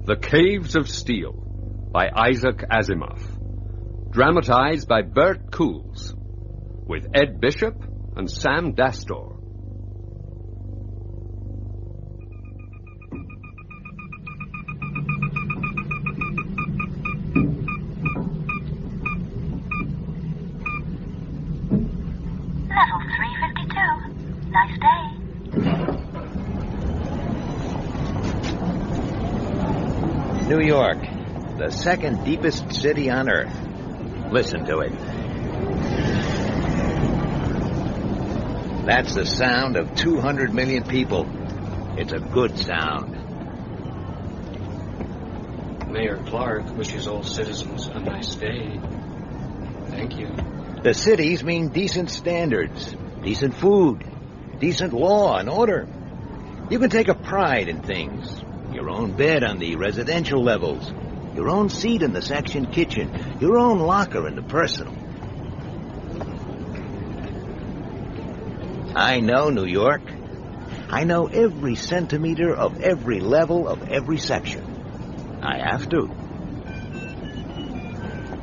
The Caves of Steel by Isaac Asimov. Dramatized by Bert Coules. With Ed Bishop and Sam Dastor. Level 352. Nice day. New York, the second deepest city on Earth. Listen to it. That's the sound of 200 million people. It's a good sound. Mayor Clark wishes all citizens a nice day. Thank you. The cities mean decent standards, decent food, decent law and order. You can take a pride in things. Your own bed on the residential levels. Your own seat in the section kitchen. Your own locker in the personal. I know New York. I know every centimeter of every level of every section. I have to.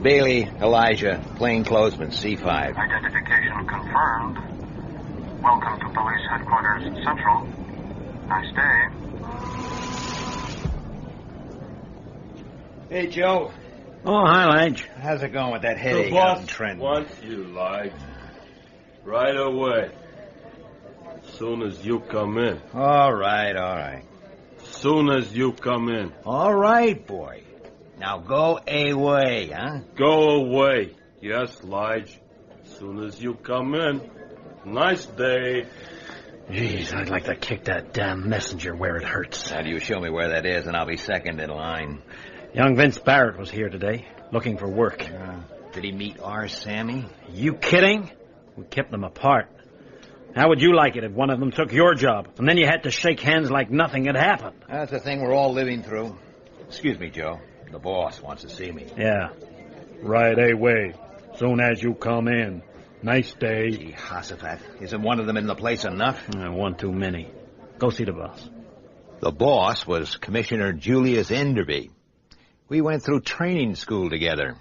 Baley, Elijah, plainclothesman, C5. Identification confirmed. Welcome to Police Headquarters Central. Nice day. Hey, Joe. Oh, hi, Lige. How's it going with that headache The out in boss Trenton? wants you, Lige. Right away. Soon as you come in. All right. Soon as you come in. All right, boy. Now go away, huh? Go away. Yes, Lige. Soon as you come in. Nice day. Jeez, I'd like to kick that damn messenger where it hurts. Now, do you show me where that is, and I'll be second in line. Young Vince Barrett was here today, looking for work. Did he meet our Sammy? You kidding? We kept them apart. How would you like it if one of them took your job, and then you had to shake hands like nothing had happened? That's the thing we're all living through. Excuse me, Joe. The boss wants to see me. Yeah. Right away. Soon as you come in. Nice day. Jehoshaphat. Isn't one of them in the place enough? One too many. Go see the boss. The boss was Commissioner Julius Enderby. We went through training school together.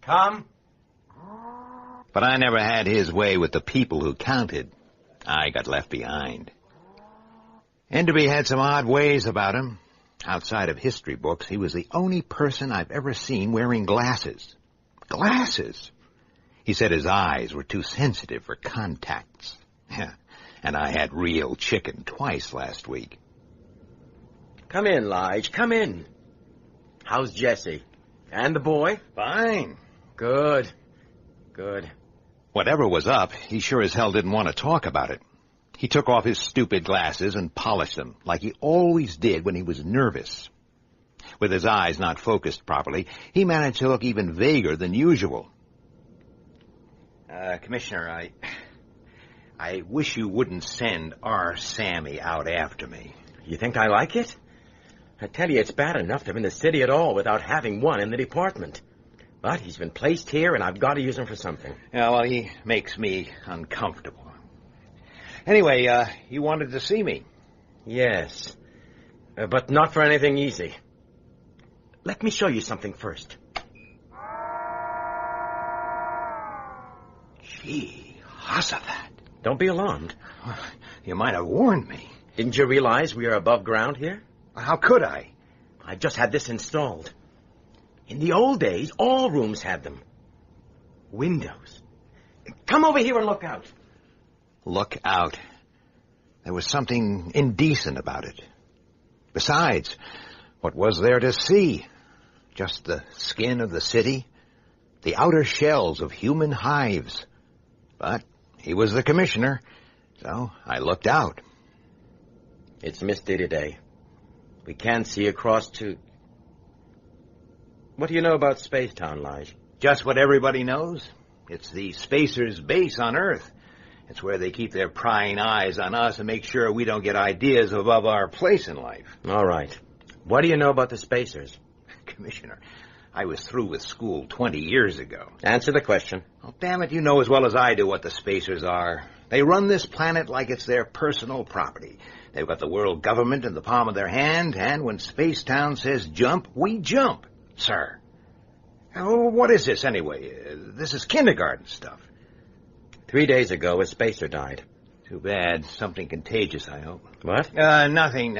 Come. But I never had his way with the people who counted. I got left behind. Enderby had some odd ways about him. Outside of history books, he was the only person I've ever seen wearing glasses. Glasses! He said his eyes were too sensitive for contacts. And I had real chicken twice last week. Come in, Lige. Come in. How's Jesse? And the boy? Fine. Good. Whatever was up, he sure as hell didn't want to talk about it. He took off his stupid glasses and polished them, like he always did when he was nervous. With his eyes not focused properly, he managed to look even vaguer than usual. Commissioner, I wish you wouldn't send our Sammy out after me. You think I like it? I tell you, it's bad enough to be in the city at all without having one in the department. But he's been placed here, and I've got to use him for something. Yeah, well, he makes me uncomfortable. Anyway, you wanted to see me. Yes, but not for anything easy. Let me show you something first. Jehoshaphat. Don't be alarmed. You might have warned me. Didn't you realize we are above ground here? How could I? I just had this installed. In the old days, all rooms had them. Windows. Come over here and look out. Look out. There was something indecent about it. Besides, what was there to see? Just the skin of the city, the outer shells of human hives. But he was the commissioner, so I looked out. It's misty today. We can't see across to... What do you know about Spacetown, Lige? Just what everybody knows. It's the Spacers' base on Earth. It's where they keep their prying eyes on us and make sure we don't get ideas above our place in life. All right. What do you know about the Spacers? Commissioner, I was through with school 20 years ago. Answer the question. Oh, damn it, you know as well as I do what the spacers are. They run this planet like it's their personal property. They've got the world government in the palm of their hand, and when Spacetown says jump, we jump, sir. Oh, what is this, anyway? This is kindergarten stuff. 3 days ago, a spacer died. Too bad. Something contagious, I hope. What? Nothing.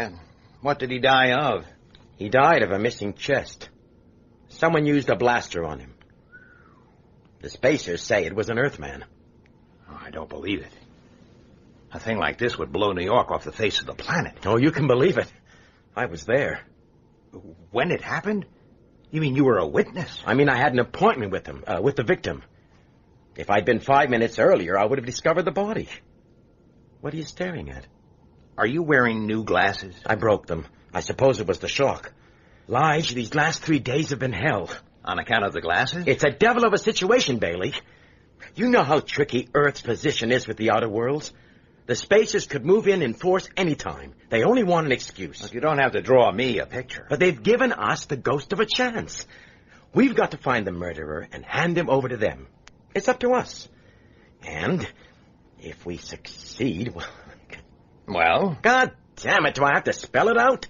What did he die of? He died of a missing chest. Someone used a blaster on him. The spacers say it was an Earthman. Oh, I don't believe it. A thing like this would blow New York off the face of the planet. Oh, you can believe it. I was there. When it happened? You mean you were a witness? I mean, I had an appointment with him, with the victim. If I'd been 5 minutes earlier, I would have discovered the body. What are you staring at? Are you wearing new glasses? I broke them. I suppose it was the shock. Lige, these last 3 days have been hell. On account of the glasses? It's a devil of a situation, Baley. You know how tricky Earth's position is with the outer worlds. The spacers could move in force any time. They only want an excuse. Look, you don't have to draw me a picture. But they've given us the ghost of a chance. We've got to find the murderer and hand him over to them. It's up to us. And if we succeed, well? God damn it, do I have to spell it out?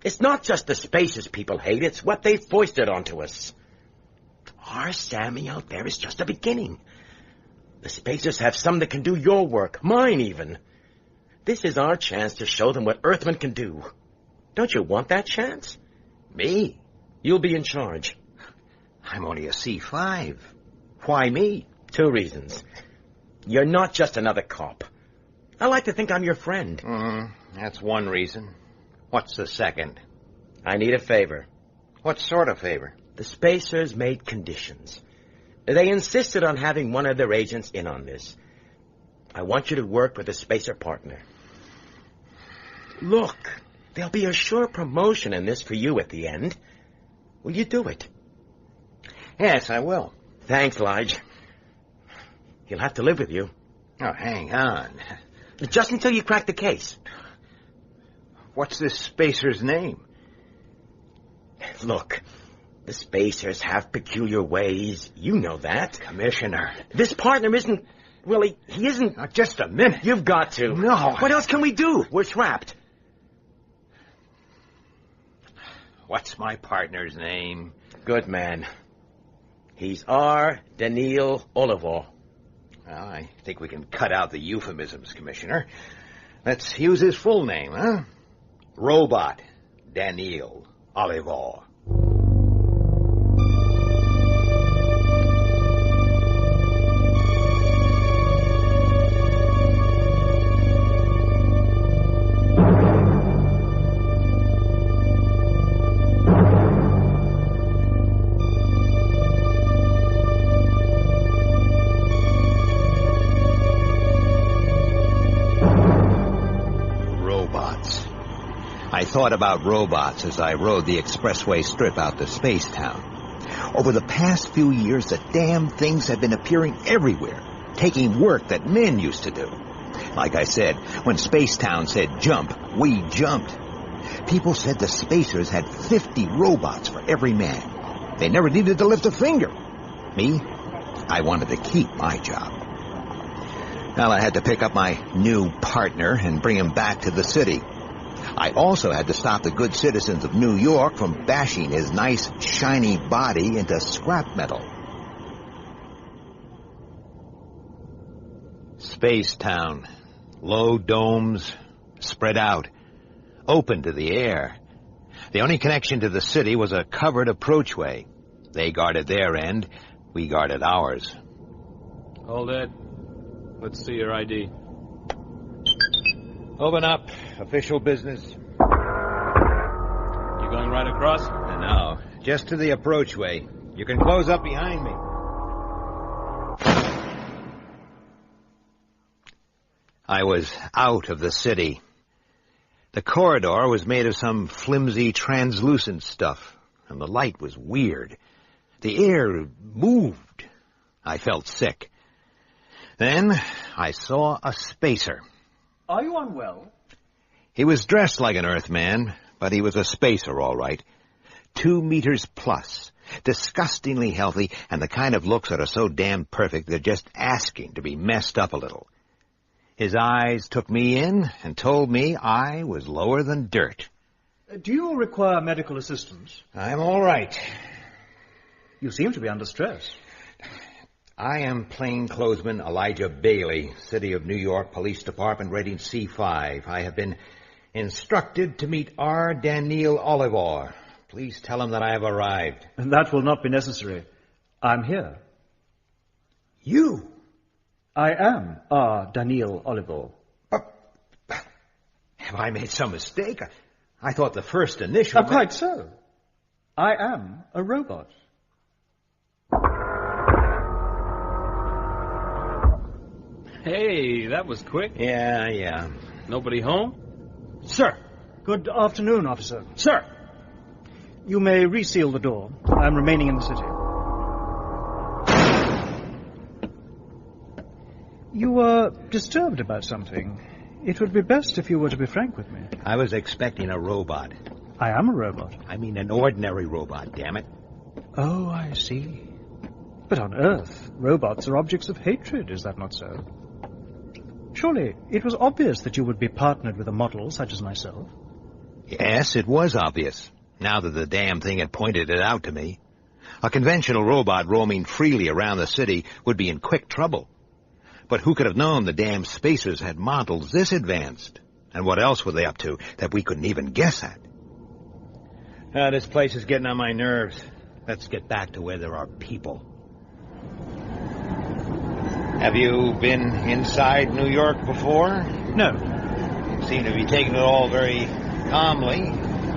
It's not just the spacers people hate, it's what they've foisted onto us. Our Sammy out there is just a beginning. The spacers have some that can do your work, mine even. This is our chance to show them what Earthmen can do. Don't you want that chance? Me? You'll be in charge. I'm only a C5. Why me? 2 reasons. You're not just another cop. I like to think I'm your friend. That's one reason. What's the second? I need a favor. What sort of favor? The spacers made conditions. They insisted on having one of their agents in on this. I want you to work with a spacer partner. Look, there'll be a sure promotion in this for you at the end. Will you do it? Yes, I will. Thanks, Lige. He'll have to live with you. Oh, hang on. Just until you crack the case. What's this spacer's name? Look, the spacers have peculiar ways. You know that. Commissioner. This partner isn't... Well, he isn't... Now, just a minute. You've got to. No. What else can we do? We're trapped. What's my partner's name? Good man. He's R. Daniil Oliver. Well, I think we can cut out the euphemisms, Commissioner. Let's use his full name, huh? Robot Daniil Oliver. I thought about robots as I rode the expressway strip out to Spacetown. Over the past few years, the damn things have been appearing everywhere, taking work that men used to do. Like I said, when Spacetown said jump, we jumped. People said the spacers had 50 robots for every man. They never needed to lift a finger. Me, I wanted to keep my job. Well, I had to pick up my new partner and bring him back to the city. I also had to stop the good citizens of New York from bashing his nice, shiny body into scrap metal. Spacetown. Low domes, spread out, open to the air. The only connection to the city was a covered approachway. They guarded their end, we guarded ours. Hold it. Let's see your ID. Open up. Official business. You going right across? No, just to the approachway. You can close up behind me. I was out of the city. The corridor was made of some flimsy, translucent stuff, and the light was weird. The air moved. I felt sick. Then I saw a spacer. Are you unwell? He was dressed like an Earthman, but he was a spacer, all right. 2 meters plus, disgustingly healthy, and the kind of looks that are so damn perfect they're just asking to be messed up a little. His eyes took me in and told me I was lower than dirt. Do you require medical assistance? I'm all right. You seem to be under stress. I am plainclothesman Elijah Baley, City of New York Police Department, rating C5. I have been instructed to meet R. Daniel Oliver. Please tell him that I have arrived. That will not be necessary. I'm here. You? I am R. Daniel Oliver. Have I made some mistake? I thought the first initial... Quite so. I am a robot. Hey, that was quick. Yeah. Nobody home? Sir. Good afternoon, officer. Sir. You may reseal the door. I'm remaining in the city. You were disturbed about something. It would be best if you were to be frank with me. I was expecting a robot. I am a robot. I mean an ordinary robot, damn it. Oh, I see. But on Earth, robots are objects of hatred, is that not so? Surely it was obvious that you would be partnered with a model such as myself. Yes, it was obvious, now that the damn thing had pointed it out to me. A conventional robot roaming freely around the city would be in quick trouble. But who could have known the damn spacers had models this advanced? And what else were they up to that we couldn't even guess at? This place is getting on my nerves. Let's get back to where there are people. Have you been inside New York before? No. You seem to be taking it all very calmly.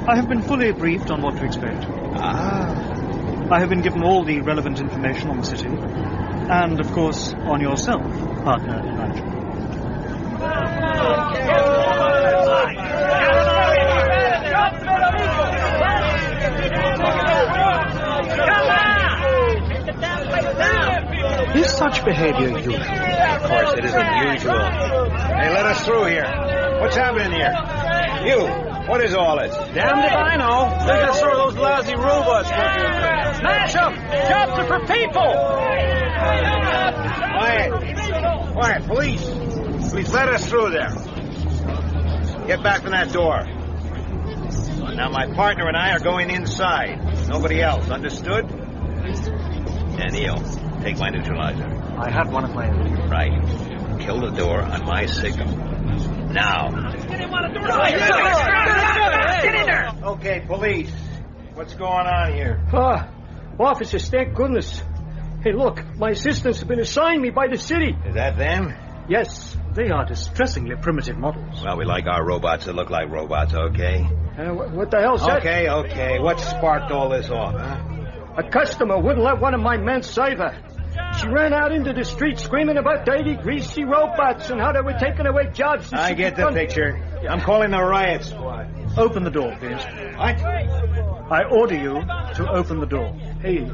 I have been fully briefed on what to expect. I have been given all the relevant information on the city. And, of course, on yourself, partner Elijah. Is such behavior usual? Of course, it isn't usual. Hey, let us through here. What's happening here? You, what is all this? Damned if I know. Let us through those lousy robots. Smash them! Jobs are for people! Quiet, police. Please let us through there. Get back from that door. Now, my partner and I are going inside. Nobody else, understood? Daniel, take my neutralizer. I have one of my own. Right. Kill the door on my signal. Now. Get in there! Okay, police. What's going on here? Officers, thank goodness. Hey, look, my assistants have been assigned me by the city. Is that them? Yes. They are distressingly primitive models. Well, we like our robots that look like robots, okay? What the hell's that? Okay. What sparked all this off, huh? A customer wouldn't let one of my men save her. She ran out into the street screaming about dirty, greasy robots and how they were taking away jobs. I get the picture. I'm calling the riot squad. Open the door, please. What? I order you to open the door. Hey,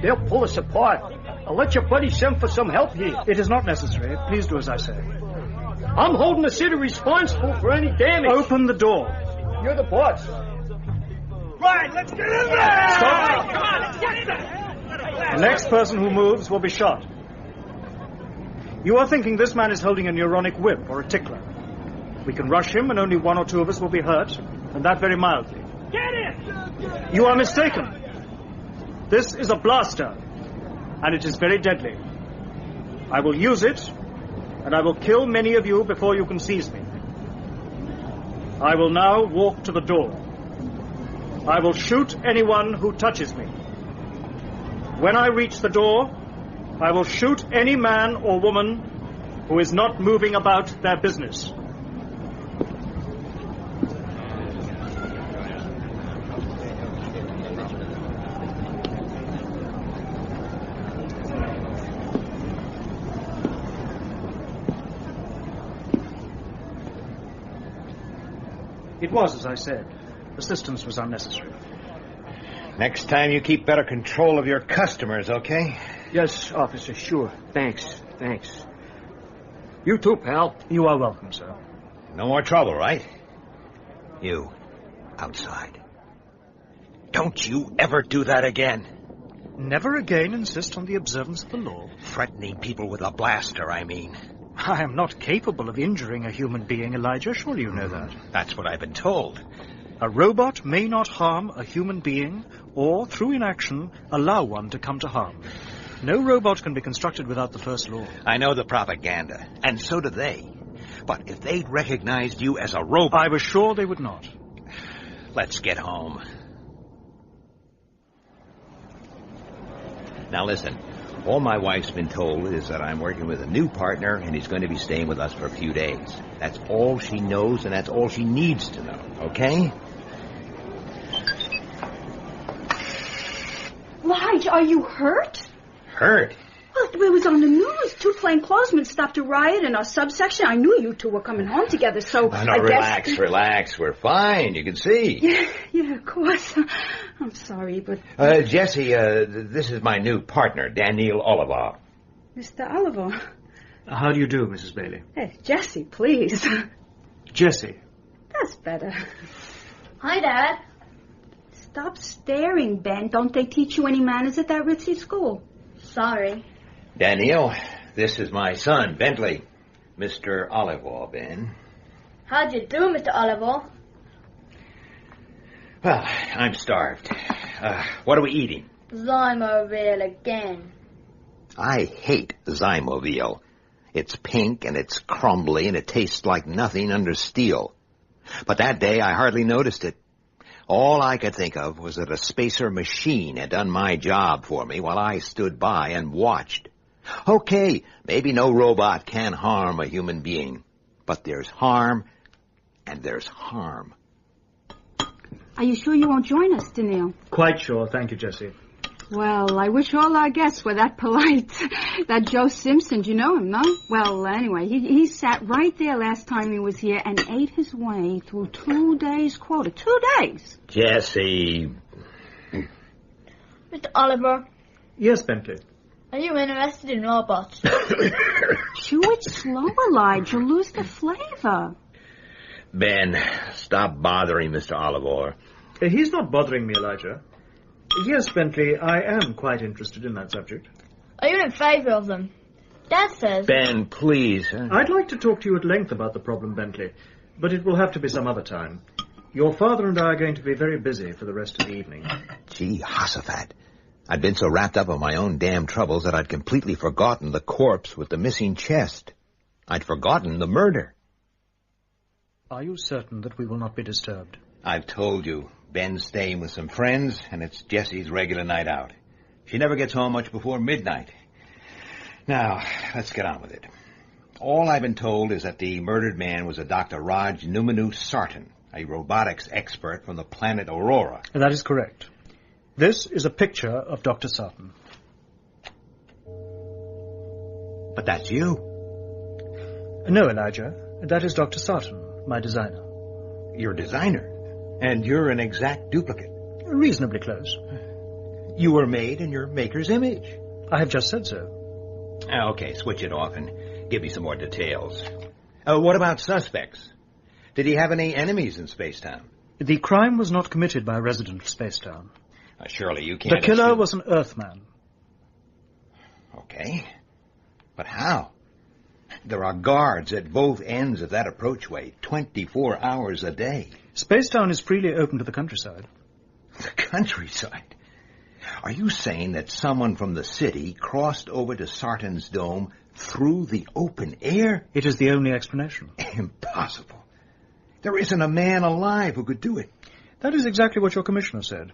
they'll pull us apart. I'll let your buddy send for some help here. It is not necessary. Please do as I say. I'm holding the city responsible for any damage. Open the door. You're the boss. Right, let's get in there! Stop! Come on, get in there! The next person who moves will be shot. You are thinking this man is holding a neuronic whip or a tickler. We can rush him and only one or two of us will be hurt, and that very mildly. Get in! You are mistaken. This is a blaster, and it is very deadly. I will use it, and I will kill many of you before you can seize me. I will now walk to the door. I will shoot anyone who touches me. When I reach the door, I will shoot any man or woman who is not moving about their business. It was, as I said. Assistance was unnecessary. Next time you keep better control of your customers, okay? Yes, officer, sure. Thanks. You too, pal. You are welcome, sir. No more trouble, right? You, outside. Don't you ever do that again. Never again insist on the observance of the law. Threatening people with a blaster, I mean. I am not capable of injuring a human being, Elijah. Surely you know that. That's what I've been told. A robot may not harm a human being, or, through inaction, allow one to come to harm. No robot can be constructed without the first law. I know the propaganda, and so do they. But if they'd recognized you as a robot... I was sure they would not. Let's get home. Now listen, all my wife's been told is that I'm working with a new partner and he's going to be staying with us for a few days. That's all she knows and that's all she needs to know, okay? Lige, are you hurt? Hurt? Well, it was on the news. 2 plainclothesmen stopped a riot in our subsection. I knew you two were coming home together, so No, I guess... relax. We're fine. You can see. Yeah, of course. I'm sorry, but... Jesse, this is my new partner, Daniel Oliver. Mr. Oliver. How do you do, Mrs. Baley? Hey, Jesse, please. Jesse. That's better. Hi, Dad. Stop staring, Ben. Don't they teach you any manners at that ritzy school? Sorry. Daniel, this is my son, Bentley. Mr. Oliver, Ben. How'd you do, Mr. Oliver? Well, I'm starved. What are we eating? Zymoville again. I hate Zymoville. It's pink and it's crumbly and it tastes like nothing under steel. But that day I hardly noticed it. All I could think of was that a spacer machine had done my job for me while I stood by and watched. Okay, maybe no robot can harm a human being, but there's harm and there's harm. Are you sure you won't join us, Daniel? Quite sure, thank you, Jesse. Well, I wish all our guests were that polite. That Joe Simpson, do you know him, no? Well, anyway, he sat right there last time he was here and ate his way through 2 days' quota. 2 days! Jesse. Mr. Oliver, Yes, Bentley. are you interested in robots? Chew it slow, Elijah. You'll lose the flavor. Ben, stop bothering Mr. Oliver. He's not bothering me, Elijah. Yes, Bentley, I am quite interested in that subject. Are you in favor of them? Dad says... Ben, please. I'd like to talk to you at length about the problem, Bentley, but it will have to be some other time. Your father and I are going to be very busy for the rest of the evening. Gee, Hossafat. I'd been so wrapped up in my own damn troubles that I'd completely forgotten the corpse with the missing chest. I'd forgotten the murder. Are you certain that we will not be disturbed? I've told you. Ben's staying with some friends, and it's Jessie's regular night out. She never gets home much before midnight. Now, let's get on with it. All I've been told is that the murdered man was a Dr. Raj Numanu Sartan, a robotics expert from the planet Aurora. That is correct. This is a picture of Dr. Sartan. But that's you. No, Elijah. That is Dr. Sartan, my designer. Your designer? And you're an exact duplicate. Reasonably close. You were made in your maker's image. I have just said so. Okay, switch it off and give me some more details. What about suspects? Did he have any enemies in Spacetown? The crime was not committed by a resident of Spacetown. Surely you can't... The killer was an Earthman. Okay. But how? There are guards at both ends of that approachway, 24 hours a day. Spacetown is freely open to the countryside. The countryside? Are you saying that someone from the city crossed over to Sartan's dome through the open air? It is the only explanation. Impossible. There isn't a man alive who could do it. That is exactly what your commissioner said.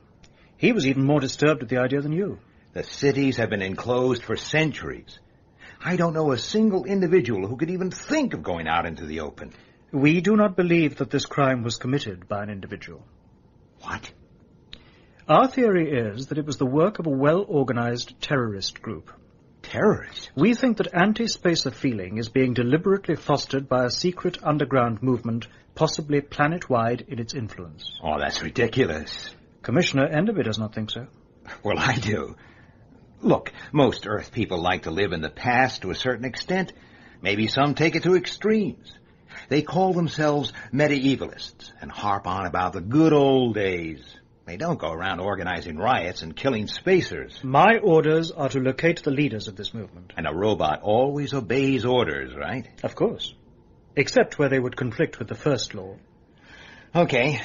He was even more disturbed at the idea than you. The cities have been enclosed for centuries. I don't know a single individual who could even think of going out into the open. We do not believe that this crime was committed by an individual. What? Our theory is that it was the work of a well-organized terrorist group. Terrorists? We think that anti-spacer feeling is being deliberately fostered by a secret underground movement, possibly planet-wide in its influence. Oh, that's ridiculous. Commissioner Enderby does not think so. Well, I do. Look, most Earth people like to live in the past to a certain extent. Maybe some take it to extremes. They call themselves medievalists and harp on about the good old days. They don't go around organizing riots and killing spacers. My orders are to locate the leaders of this movement. And a robot always obeys orders, right? Of course. Except where they would conflict with the first law. Okay.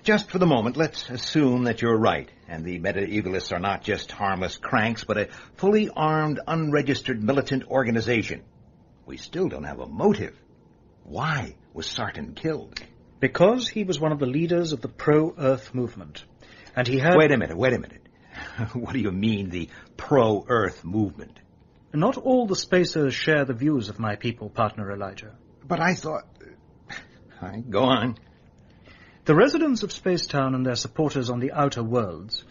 Just for the moment, let's assume that you're right, and the medievalists are not just harmless cranks, but a fully armed, unregistered militant organization. We still don't have a motive. Why was Sarton killed? Because he was one of the leaders of the pro-Earth movement. And he had... Wait a minute. What do you mean, the pro-Earth movement? Not all the spacers share the views of my people, partner Elijah. But I thought... All right, go on. The residents of Spacetown and their supporters on the outer worlds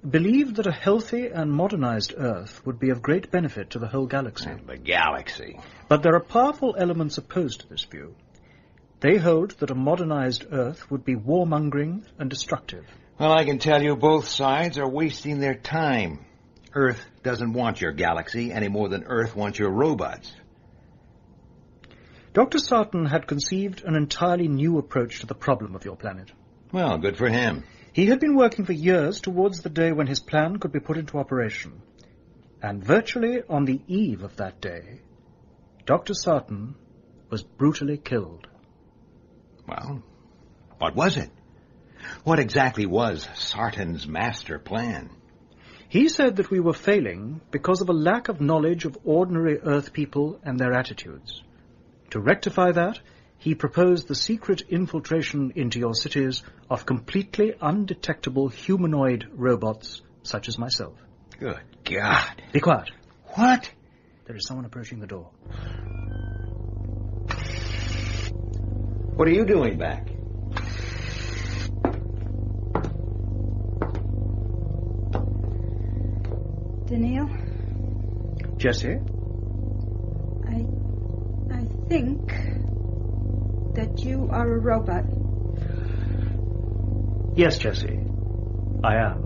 believed that a healthy and modernized Earth would be of great benefit to the whole galaxy. The galaxy. But there are powerful elements opposed to this view. They hold that a modernized Earth would be warmongering and destructive. Well, I can tell you both sides are wasting their time. Earth doesn't want your galaxy any more than Earth wants your robots. Dr. Sarton had conceived an entirely new approach to the problem of your planet. Well, good for him. He had been working for years towards the day when his plan could be put into operation. And virtually on the eve of that day, Dr. Sarton was brutally killed. Well, what was it? What exactly was Sarton's master plan? He said that we were failing because of a lack of knowledge of ordinary Earth people and their attitudes. To rectify that, he proposed the secret infiltration into your cities of completely undetectable humanoid robots such as myself. Good God. Be quiet. What? There is someone approaching the door. What are you doing back? Daniil? Jesse? I think that you are a robot. Yes, Jesse. I am.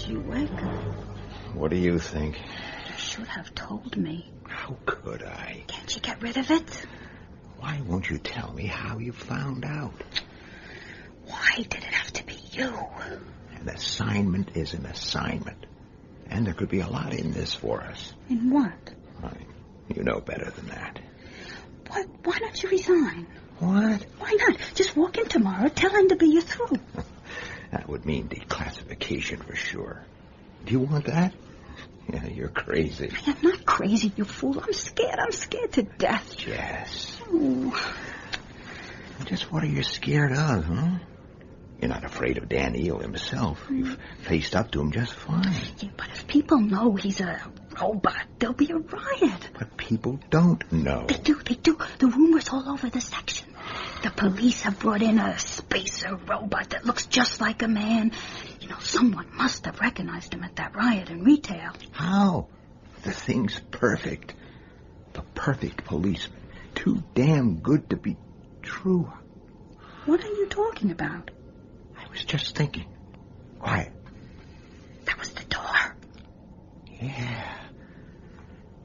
You wake. What do you think? You should have told me. How could I? Can't you get rid of it? Why won't you tell me how you found out? Why did it have to be you? An assignment is an assignment. And there could be a lot in this for us. In what? You know better than that. Why don't you resign? What? Why not? Just walk in tomorrow, tell him to be you through. That would mean declassification for sure. Do you want that? Yeah, you're crazy. I am not crazy, you fool. I'm scared to death. Jess. Oh. Just what are you scared of, huh? You're not afraid of Daniil himself. You've faced up to him just fine. Yeah, but if people know he's a robot, there'll be a riot. But people don't know. They do. The rumors all over the section. The police have brought in a spacer robot that looks just like a man. You know, someone must have recognized him at that riot in retail. How? The thing's perfect. The perfect policeman. Too damn good to be true. What are you talking about? I was just thinking. Quiet. That was the door. Yeah.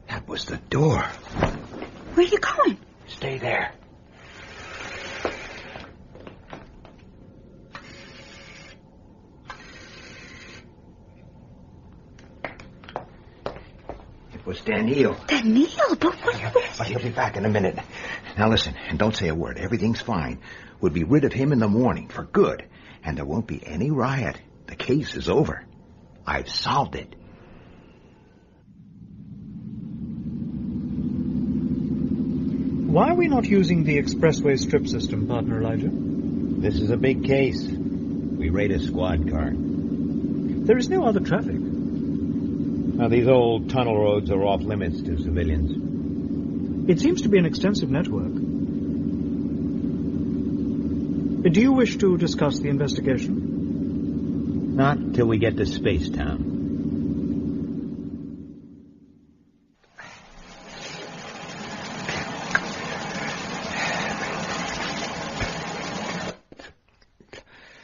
That was the door. Where are you going? Stay there. It was Daniel. Daniel, but what... But he'll be back in a minute. Now listen, and don't say a word. Everything's fine. We'll be rid of him in the morning, for good. And there won't be any riot. The case is over. I've solved it. Why are we not using the expressway strip system, partner Elijah? This is a big case. We raid a squad car. There is no other traffic. Now, these old tunnel roads are off limits to civilians. It seems to be an extensive network. Do you wish to discuss the investigation? Not till we get to Spacetown.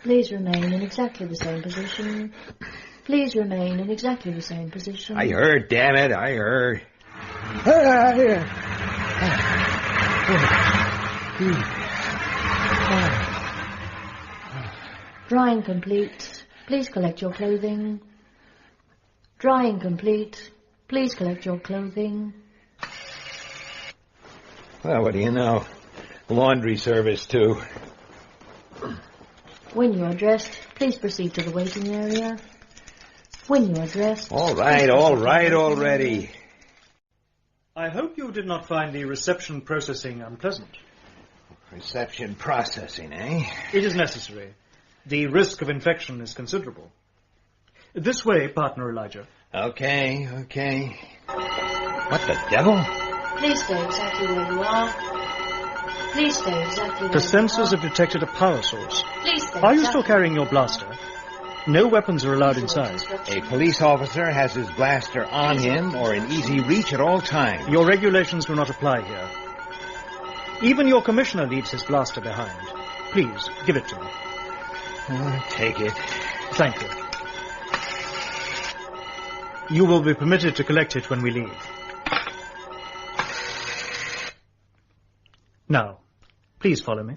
Please remain in exactly the same position. Please remain in exactly the same position. I heard, damn it, I heard. Drying complete. Please collect your clothing. Drying complete. Please collect your clothing. Well, what do you know? Laundry service, too. When you are dressed, please proceed to the waiting area. When you are dressed... All right already. I hope you did not find the reception processing unpleasant. Reception processing, eh? It is necessary. The risk of infection is considerable. This way, partner Elijah. Okay. What the devil? Please stay exactly where you are. Please stay exactly where The you sensors are. have detected a power source. Please stay Are you exactly still carrying your blaster? No weapons are allowed inside. A police officer has his blaster on him or in easy reach at all times. Your regulations do not apply here. Even your commissioner leaves his blaster behind. Please, give it to me. Take it. Thank you. You will be permitted to collect it when we leave. Now, please follow me.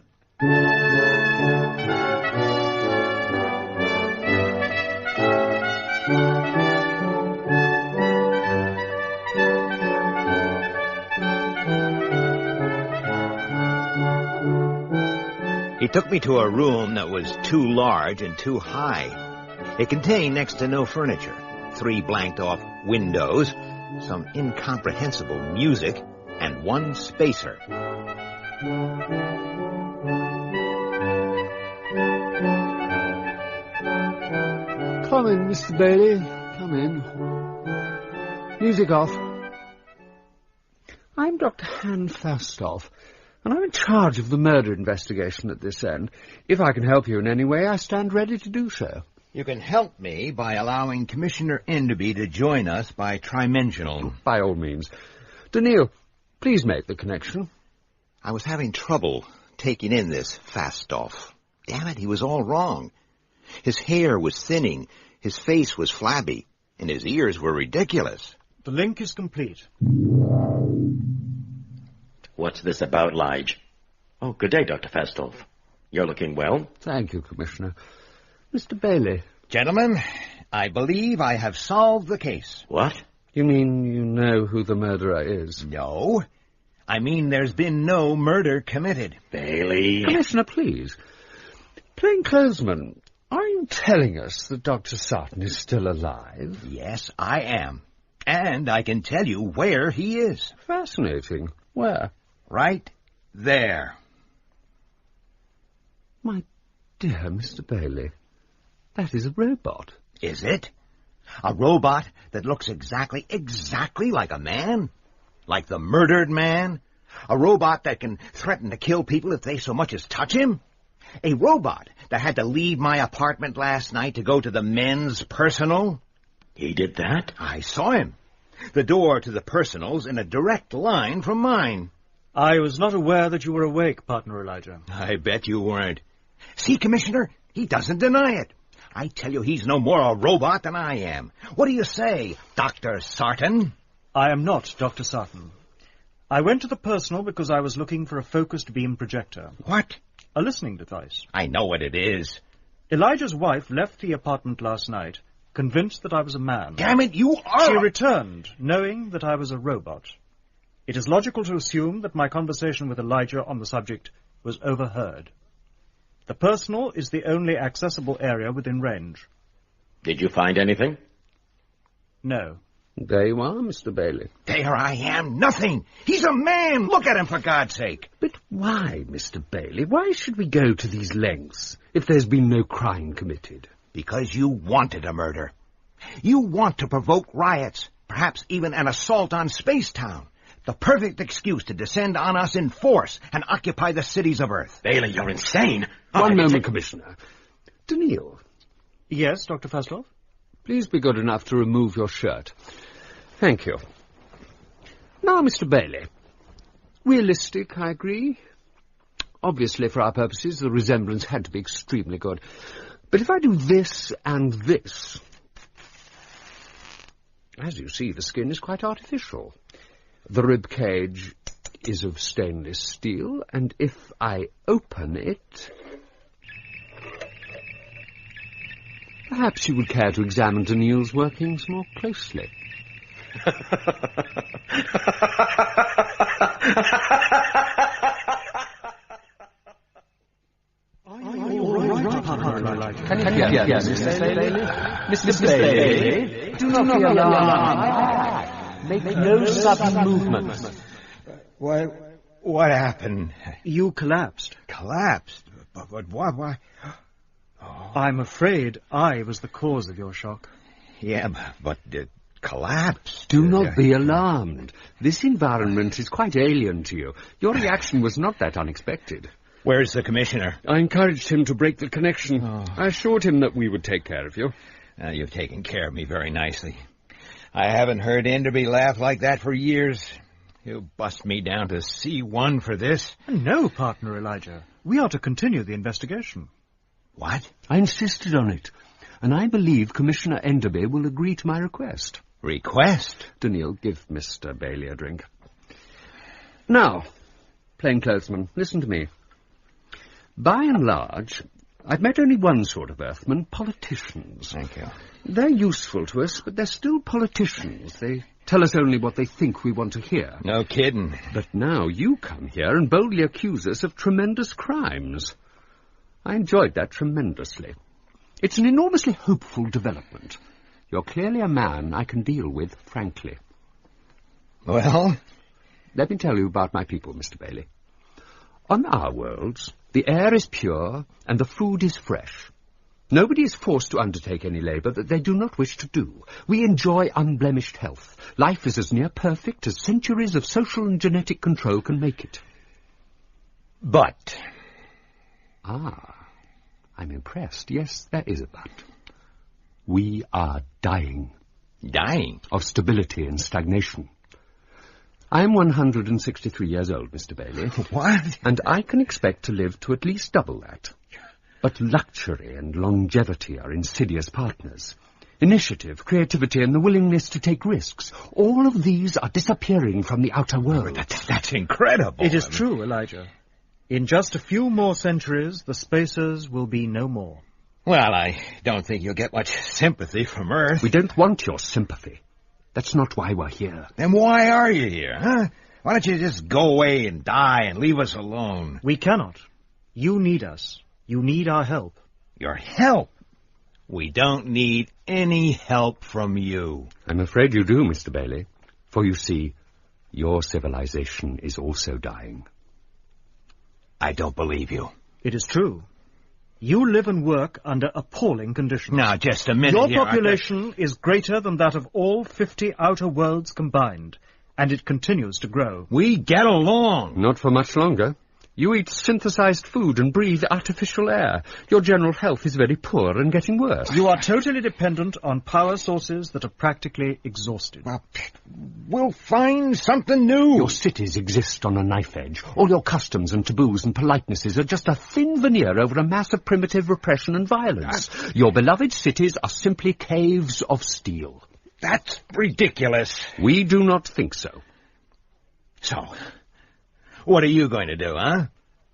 He took me to a room that was too large and too high. It contained next to no furniture, 3 blanked-off windows, some incomprehensible music, and 1 spacer. Come in, Mr. Baley. Come in. Music off. I'm Dr. Han Fastoff, and I'm in charge of the murder investigation at this end. If I can help you in any way, I stand ready to do so. You can help me by allowing Commissioner Enderby to join us by trimensional. By all means. Daniil, please make the connection. I was having trouble taking in this Fastoff. Damn it, he was all wrong. His hair was thinning, his face was flabby, and his ears were ridiculous. The link is complete. What's this about, Lige? Oh, good day, Dr. Fastoff. You're looking well. Thank you, Commissioner. Mr. Baley. Gentlemen, I believe I have solved the case. What? You mean you know who the murderer is? No. I mean there's been no murder committed. Baley. Commissioner, please. Plainclothesman, are you telling us that Dr. Sarton is still alive? Yes, I am. And I can tell you where he is. Fascinating. Where? Right there. My dear Mr. Baley, that is a robot. Is it? A robot that looks exactly like a man? Like the murdered man? A robot that can threaten to kill people if they so much as touch him? A robot that had to leave my apartment last night to go to the men's personal? He did that? I saw him. The door to the personal's in a direct line from mine. I was not aware that you were awake, partner Elijah. I bet you weren't. See, Commissioner, he doesn't deny it. I tell you, he's no more a robot than I am. What do you say, Dr. Sarton? I am not Dr. Sarton. I went to the personal because I was looking for a focused beam projector. What? A listening device. I know what it is. Elijah's wife left the apartment last night convinced that I was a man. Damn it, you are... She returned, knowing that I was a robot. It is logical to assume that my conversation with Elijah on the subject was overheard. The personal is the only accessible area within range. Did you find anything? No. There you are, Mr. Baley. There I am. Nothing. He's a man. Look at him, for God's sake. But why, Mr. Baley? Why should we go to these lengths if there's been no crime committed? Because you wanted a murder. You want to provoke riots, perhaps even an assault on Spacetown. The perfect excuse to descend on us in force and occupy the cities of Earth. Baley, you're insane. One moment, Commissioner. Daniil. Yes, Dr. Faslov? Please be good enough to remove your shirt. Thank you. Now, Mr. Baley. Realistic, I agree. Obviously, for our purposes, the resemblance had to be extremely good. But if I do this and this... As you see, the skin is quite artificial. The rib cage is of stainless steel, and if I open it... Perhaps you would care to examine Daniil's workings more closely. Yes, Mr. Baley. Mr. Baley, do not be alarmed. Make no sudden movements. What happened? You collapsed. Collapsed? But why? Oh. I'm afraid I was the cause of your shock. Yeah, but it collapsed. Do not be alarmed. This environment is quite alien to you. Your reaction was not that unexpected. Where's the Commissioner? I encouraged him to break the connection. I assured him that we would take care of you. You've taken care of me very nicely. I haven't heard Enderby laugh like that for years. He'll bust me down to C1 for this. No, partner Elijah. We are to continue the investigation. What? I insisted on it, and I believe Commissioner Enderby will agree to my request. Request? Daniil, give Mr. Baley a drink. Now, plainclothesman, listen to me. By and large, I've met only one sort of Earthman, politicians. Thank you. They're useful to us, but they're still politicians. They tell us only what they think we want to hear. No kidding. But now you come here and boldly accuse us of tremendous crimes. I enjoyed that tremendously. It's an enormously hopeful development. You're clearly a man I can deal with, frankly. Well? Let me tell you about my people, Mr. Baley. On our worlds, the air is pure and the food is fresh. Nobody is forced to undertake any labour that they do not wish to do. We enjoy unblemished health. Life is as near perfect as centuries of social and genetic control can make it. But... I'm impressed. Yes, there is a but. We are dying. Dying? Of stability and stagnation. I'm 163 years old, Mr. Baley. What? And I can expect to live to at least double that. But luxury and longevity are insidious partners. Initiative, creativity, and the willingness to take risks. All of these are disappearing from the outer world. That's incredible. It is true, Elijah. In just a few more centuries, the spacers will be no more. Well, I don't think you'll get much sympathy from Earth. We don't want your sympathy. That's not why we're here. Then why are you here, huh? Why don't you just go away and die and leave us alone? We cannot. You need us. You need our help. Your help? We don't need any help from you. I'm afraid you do, Mr. Baley. For you see, your civilization is also dying. I don't believe you. It is true. You live and work under appalling conditions. Now, just a minute Your population is greater than that of all 50 outer worlds combined, and it continues to grow. We get along. Not for much longer. You eat synthesized food and breathe artificial air. Your general health is very poor and getting worse. You are totally dependent on power sources that are practically exhausted. Well, we'll find something new. Your cities exist on a knife edge. All your customs and taboos and politenesses are just a thin veneer over a mass of primitive repression and violence. Your beloved cities are simply caves of steel. That's ridiculous. We do not think so. So... what are you going to do, huh?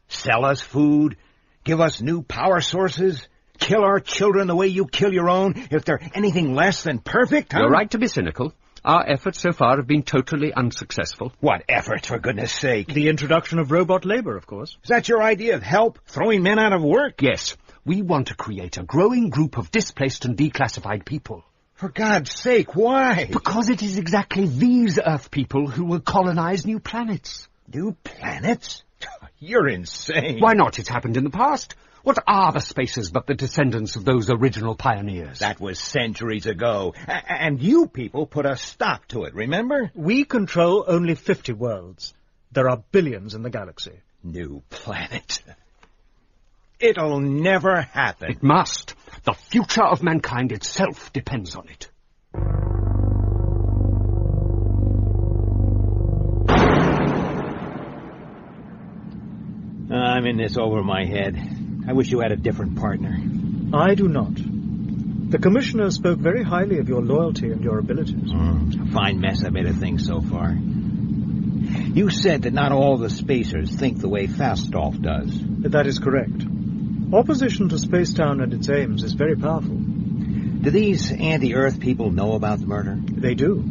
Sell us food? Give us new power sources? Kill our children the way you kill your own if they're anything less than perfect, huh? You're right to be cynical. Our efforts so far have been totally unsuccessful. What efforts, for goodness sake? The introduction of robot labor, of course. Is that your idea of help? Throwing men out of work? Yes. We want to create a growing group of displaced and declassified people. For God's sake, why? Because it is exactly these Earth people who will colonize new planets. New planets? You're insane. Why not? It's happened in the past. What are the spaces but the descendants of those original pioneers? That was centuries ago. And you people put a stop to it, remember? We control only 50 worlds. There are billions in the galaxy. New planet. It'll never happen. It must. The future of mankind itself depends on it. I'm in this over my head. I wish you had a different partner. I do not. The Commissioner spoke very highly of your loyalty and your abilities. A fine mess I made of things so far. You said that not all the spacers think the way Fastolf does. That is correct. Opposition to Spacetown and its aims is very powerful. Do these anti-Earth people know about the murder? They do.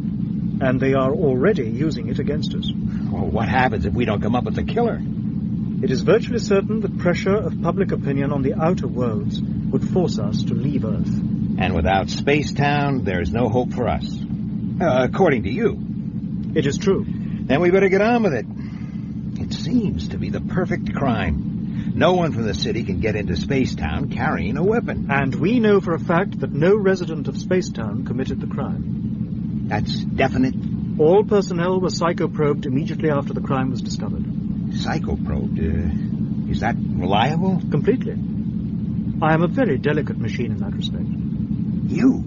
And they are already using it against us. Well, what happens if we don't come up with the killer? It is virtually certain that pressure of public opinion on the outer worlds would force us to leave Earth. And without Spacetown, there's no hope for us. According to you. It is true. Then we better get on with it. It seems to be the perfect crime. No one from the city can get into Spacetown carrying a weapon. And we know for a fact that no resident of Spacetown committed the crime. That's definite? All personnel were psychoprobed immediately after the crime was discovered. Psychoprobed? Is that reliable? Completely. I am a very delicate machine in that respect. You?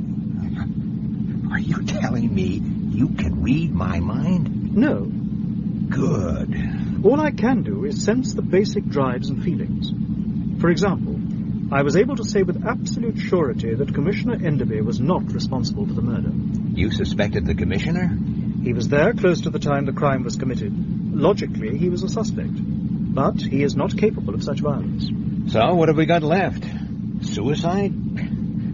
Are you telling me you can read my mind? No. Good. All I can do is sense the basic drives and feelings. For example, I was able to say with absolute surety that Commissioner Enderby was not responsible for the murder. You suspected the Commissioner? He was there close to the time the crime was committed. Logically, he was a suspect. But he is not capable of such violence. So, what have we got left? Suicide?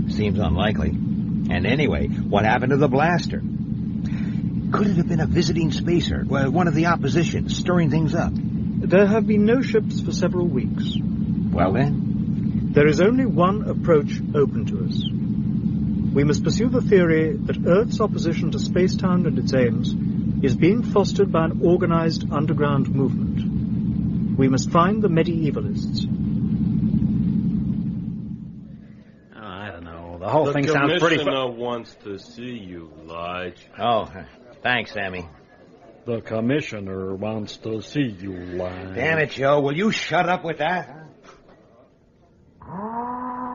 Seems unlikely. And anyway, what happened to the blaster? Could it have been a visiting spacer, one of the opposition, stirring things up? There have been no ships for several weeks. Well then? There is only one approach open to us. We must pursue the theory that Earth's opposition to Spacetown and its aims is being fostered by an organized underground movement. We must find the medievalists. I don't know. The whole thing sounds pretty... The Commissioner wants to see you, Lige. Oh, thanks, Sammy. The Commissioner wants to see you, Lige. Damn it, Joe. Will you shut up with that?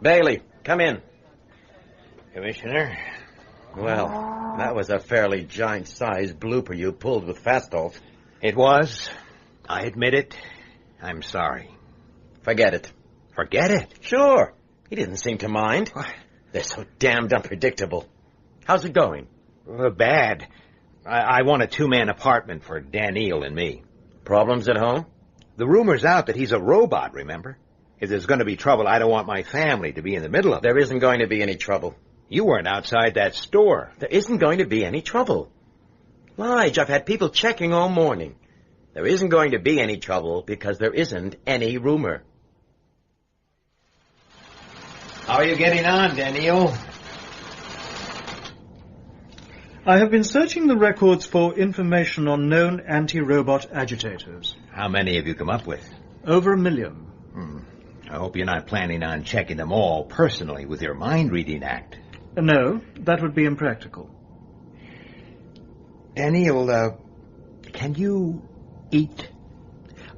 Baley, come in. Commissioner? Well, that was a fairly giant-sized blooper you pulled with Fastolf. It was. I admit it. I'm sorry. Forget it. Forget it? Sure. He didn't seem to mind. What? They're so damned unpredictable. How's it going? Bad. I want a two-man apartment for Daniel and me. Problems at home? The rumor's out that he's a robot, remember? If there's going to be trouble, I don't want my family to be in the middle of it. There isn't going to be any trouble. You weren't outside that store. There isn't going to be any trouble. Lige, I've had people checking all morning. There isn't going to be any trouble because there isn't any rumor. How are you getting on, Daniel? I have been searching the records for information on known anti-robot agitators. How many have you come up with? Over 1 million. I hope you're not planning on checking them all personally with your mind-reading act. No, that would be impractical. Daniel, can you eat?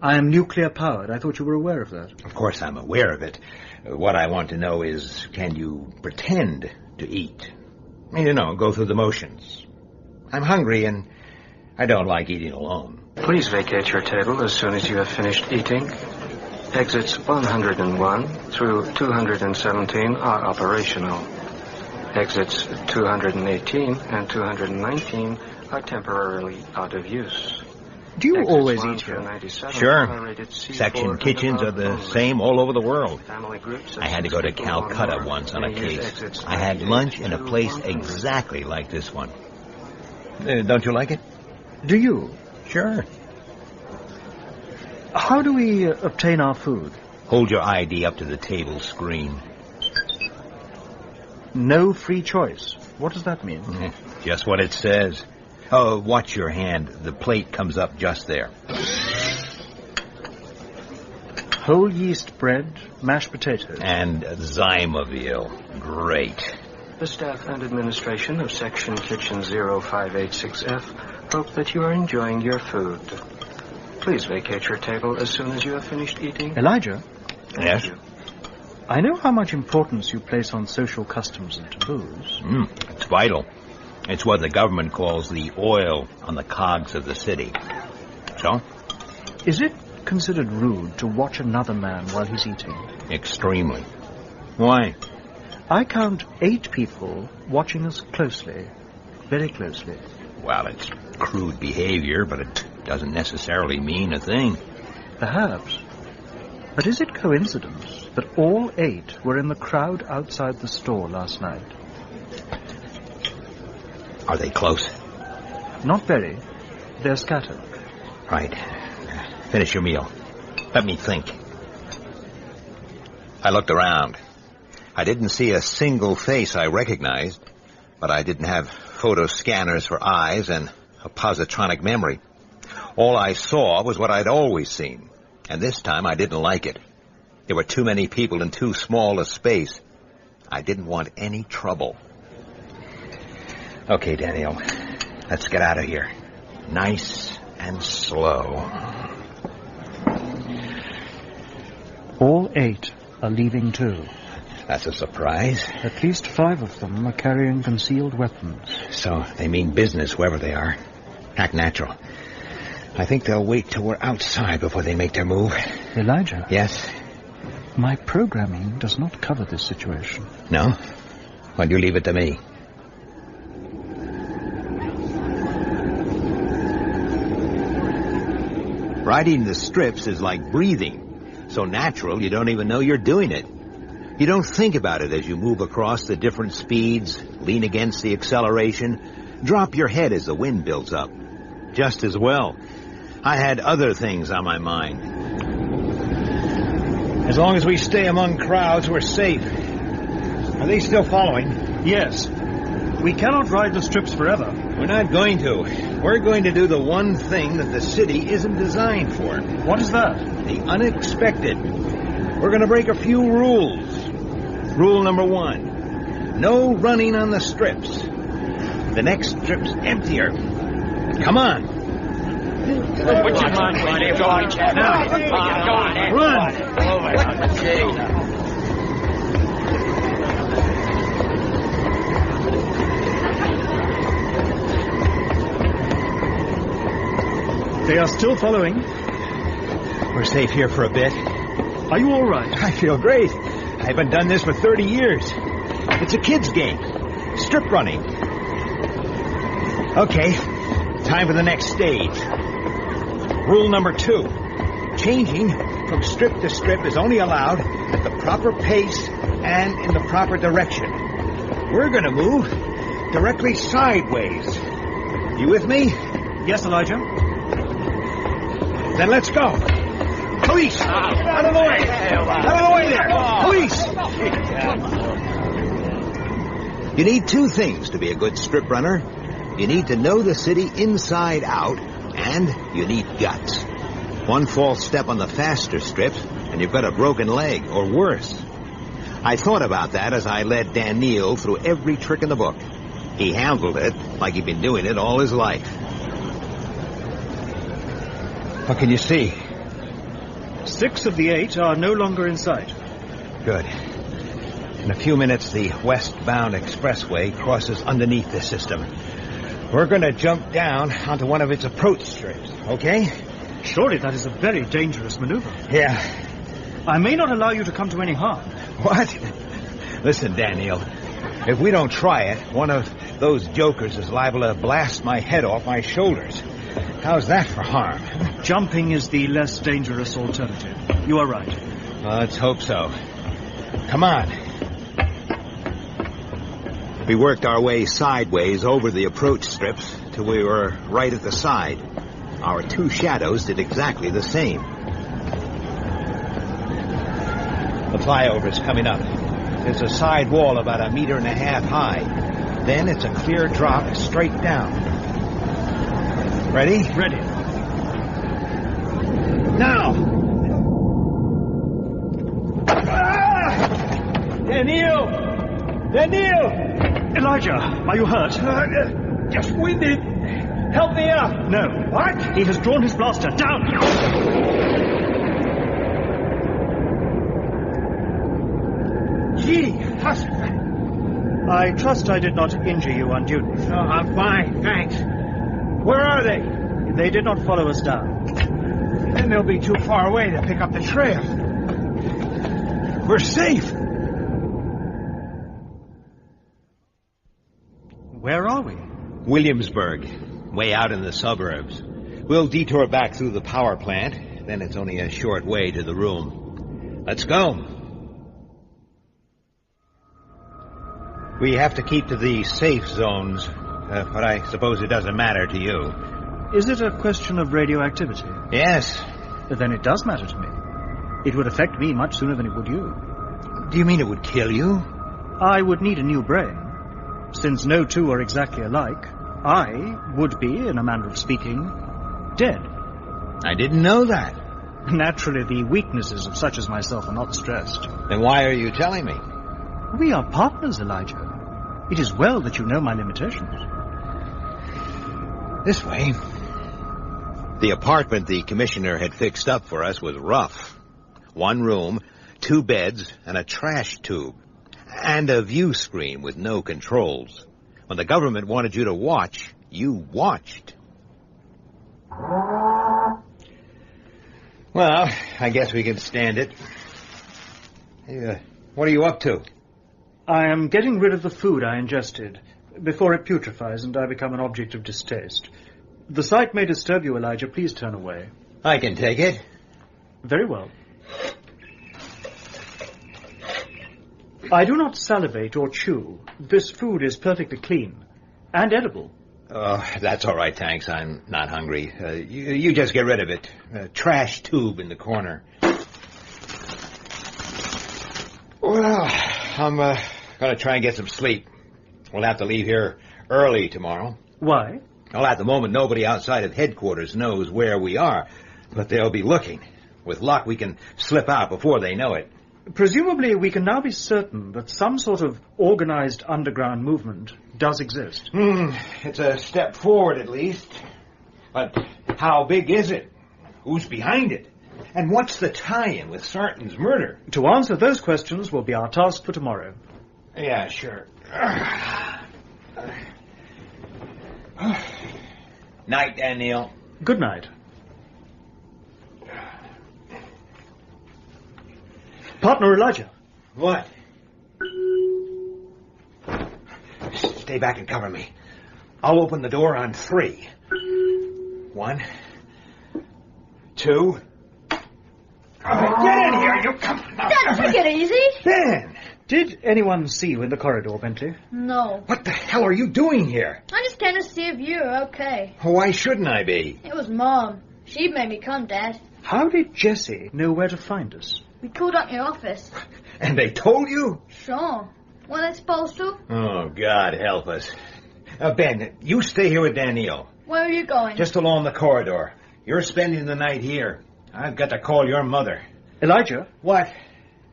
I am nuclear-powered. I thought you were aware of that. Of course I'm aware of it. What I want to know is, can you pretend to eat? You know, go through the motions. I'm hungry and I don't like eating alone. Please vacate your table as soon as you have finished eating. Exits 101 through 217 are operational. Exits 218 and 219 are temporarily out of use. Do you Exits always 1 eat through here? 97 Sure. are rated C4 Section and kitchens are above the only. same all over the world. Family groups I had to go to 61 Calcutta more. once on a May use case. exits I had 98 lunch in a to place 100. exactly like this one. Don't you like it? Do you? Sure. How do we obtain our food? Hold your ID up to the table screen. No free choice. What does that mean? Just what it says. Oh, watch your hand. The plate comes up just there. Whole yeast bread, mashed potatoes. And Zymoville. Great. The staff and administration of Section Kitchen 0586F hope that you are enjoying your food. Please vacate your table as soon as you have finished eating. Elijah? Yes? I know how much importance you place on social customs and taboos. It's vital. It's what the government calls the oil on the cogs of the city. So? Is it considered rude to watch another man while he's eating? Extremely. Why? I count 8 people watching us closely. Very closely. Well, it's crude behavior, but it doesn't necessarily mean a thing. Perhaps. But is it coincidence that all 8 were in the crowd outside the store last night? Are they close? Not very. They're scattered. Right. Finish your meal. Let me think. I looked around. I didn't see a single face I recognized, but I didn't have photo scanners for eyes and a positronic memory. All I saw was what I'd always seen, and this time I didn't like it. There were too many people in too small a space. I didn't want any trouble. Okay, Daniel, let's get out of here. Nice and slow. All 8 are leaving too. That's a surprise. At least 5 of them are carrying concealed weapons. So they mean business, wherever they are. Act natural. I think they'll wait till we're outside before they make their move. Elijah? Yes? My programming does not cover this situation. No? Well, you leave it to me. Riding the strips is like breathing. So natural, you don't even know you're doing it. You don't think about it as you move across the different speeds, lean against the acceleration, drop your head as the wind builds up. Just as well. I had other things on my mind. As long as we stay among crowds, we're safe. Are they still following? Yes. We cannot ride the strips forever. We're not going to. We're going to do the one thing that the city isn't designed for. What is that? The unexpected. We're going to break a few rules. Rule number 1. No running on the strips. The next strip's emptier. Come on. Put your mind on it. Go on, Chad. Go on. Run. They are still following. We're safe here for a bit. Are you all right? I feel great. I haven't done this for 30 years. It's a kid's game. Strip running. Okay, time for the next stage. Rule number 2. Changing from strip to strip is only allowed at the proper pace and in the proper direction. We're going to move directly sideways. You with me? Yes, Elijah. Then let's go. Police! Out of the way! Out of the way there! Police! You need 2 things to be a good strip runner. You need to know the city inside out, and you need guts. One false step on the faster strips, and you've got a broken leg, or worse. I thought about that as I led Daniel through every trick in the book. He handled it like he'd been doing it all his life. What can you see? 6 of the 8 are no longer in sight. Good. In a few minutes, the westbound expressway crosses underneath this system. We're going to jump down onto one of its approach strips, okay? Surely that is a very dangerous maneuver. Yeah. I may not allow you to come to any harm. What? Listen, Daniel, if we don't try it, one of those jokers is liable to blast my head off my shoulders. How's that for harm? Jumping is the less dangerous alternative. You are right. Well, let's hope so. Come on. We worked our way sideways over the approach strips till we were right at the side. Our two shadows did exactly the same. The flyover's coming up. There's a side wall about 1.5 meters high. Then it's a clear drop straight down. Ready? Ready. Now! Daniel! Daniel! Elijah, are you hurt? Just winded. Help me out. No. What? He has drawn his blaster. Down! Gee, I trust I did not injure you unduly. No, I'm fine, thanks. Where are they? They did not follow us down. Then they'll be too far away to pick up the trail. We're safe. Where are we? Williamsburg, way out in the suburbs. We'll detour back through the power plant, then it's only a short way to the room. Let's go. We have to keep to the safe zones, but I suppose it doesn't matter to you. Is it a question of radioactivity? Yes. Then it does matter to me. It would affect me much sooner than it would you. Do you mean it would kill you? I would need a new brain. Since no two are exactly alike, I would be, in a manner of speaking, dead. I didn't know that. Naturally, the weaknesses of such as myself are not stressed. Then why are you telling me? We are partners, Elijah. It is well that you know my limitations. This way. The apartment the commissioner had fixed up for us was rough. 1 room, 2 beds, and a trash tube. And a view screen with no controls. When the government wanted you to watch, you watched. Well, I guess we can stand it. Hey, what are you up to? I am getting rid of the food I ingested before it putrefies and I become an object of distaste. The sight may disturb you, Elijah. Please turn away. I can take it. Very well. I do not salivate or chew. This food is perfectly clean and edible. Oh, that's all right, thanks. I'm not hungry. You just get rid of it. Trash tube in the corner. Well, I'm going to try and get some sleep. We'll have to leave here early tomorrow. Why? Well, at the moment, nobody outside of headquarters knows where we are, but they'll be looking. With luck, we can slip out before they know it. Presumably, we can now be certain that some sort of organized underground movement does exist. It's a step forward, at least. But how big is it? Who's behind it? And what's the tie-in with Sarton's murder? To answer those questions will be our task for tomorrow. Yeah, sure. Night, Daniel. Good night. Partner Elijah. What? Stay back and cover me. I'll open the door on 3. 1, 2. Get in here, you come. Dad, take it easy. Ben! Did anyone see you in the corridor, Bentley? No. What the hell are you doing here? I just came to see if you were okay. Why shouldn't I be? It was Mom. She made me come, Dad. How did Jessie know where to find us? We called up your office. And they told you? Sure. Were they supposed to? Oh, God help us. Ben, you stay here with Danielle. Where are you going? Just along the corridor. You're spending the night here. I've got to call your mother. Elijah? What?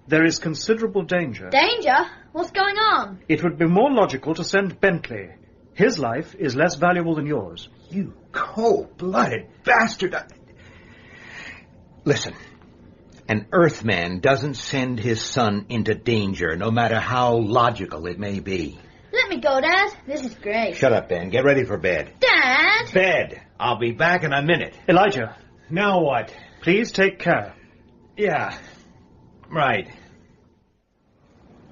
There is considerable danger. Danger? What's going on? It would be more logical to send Bentley. His life is less valuable than yours. You cold-blooded bastard. Listen. An Earthman doesn't send his son into danger, no matter how logical it may be. Let me go, Dad. This is great. Shut up, Ben. Get ready for bed. Dad! Bed. I'll be back in a minute. Elijah. Now what? Please take care. Yeah. Right.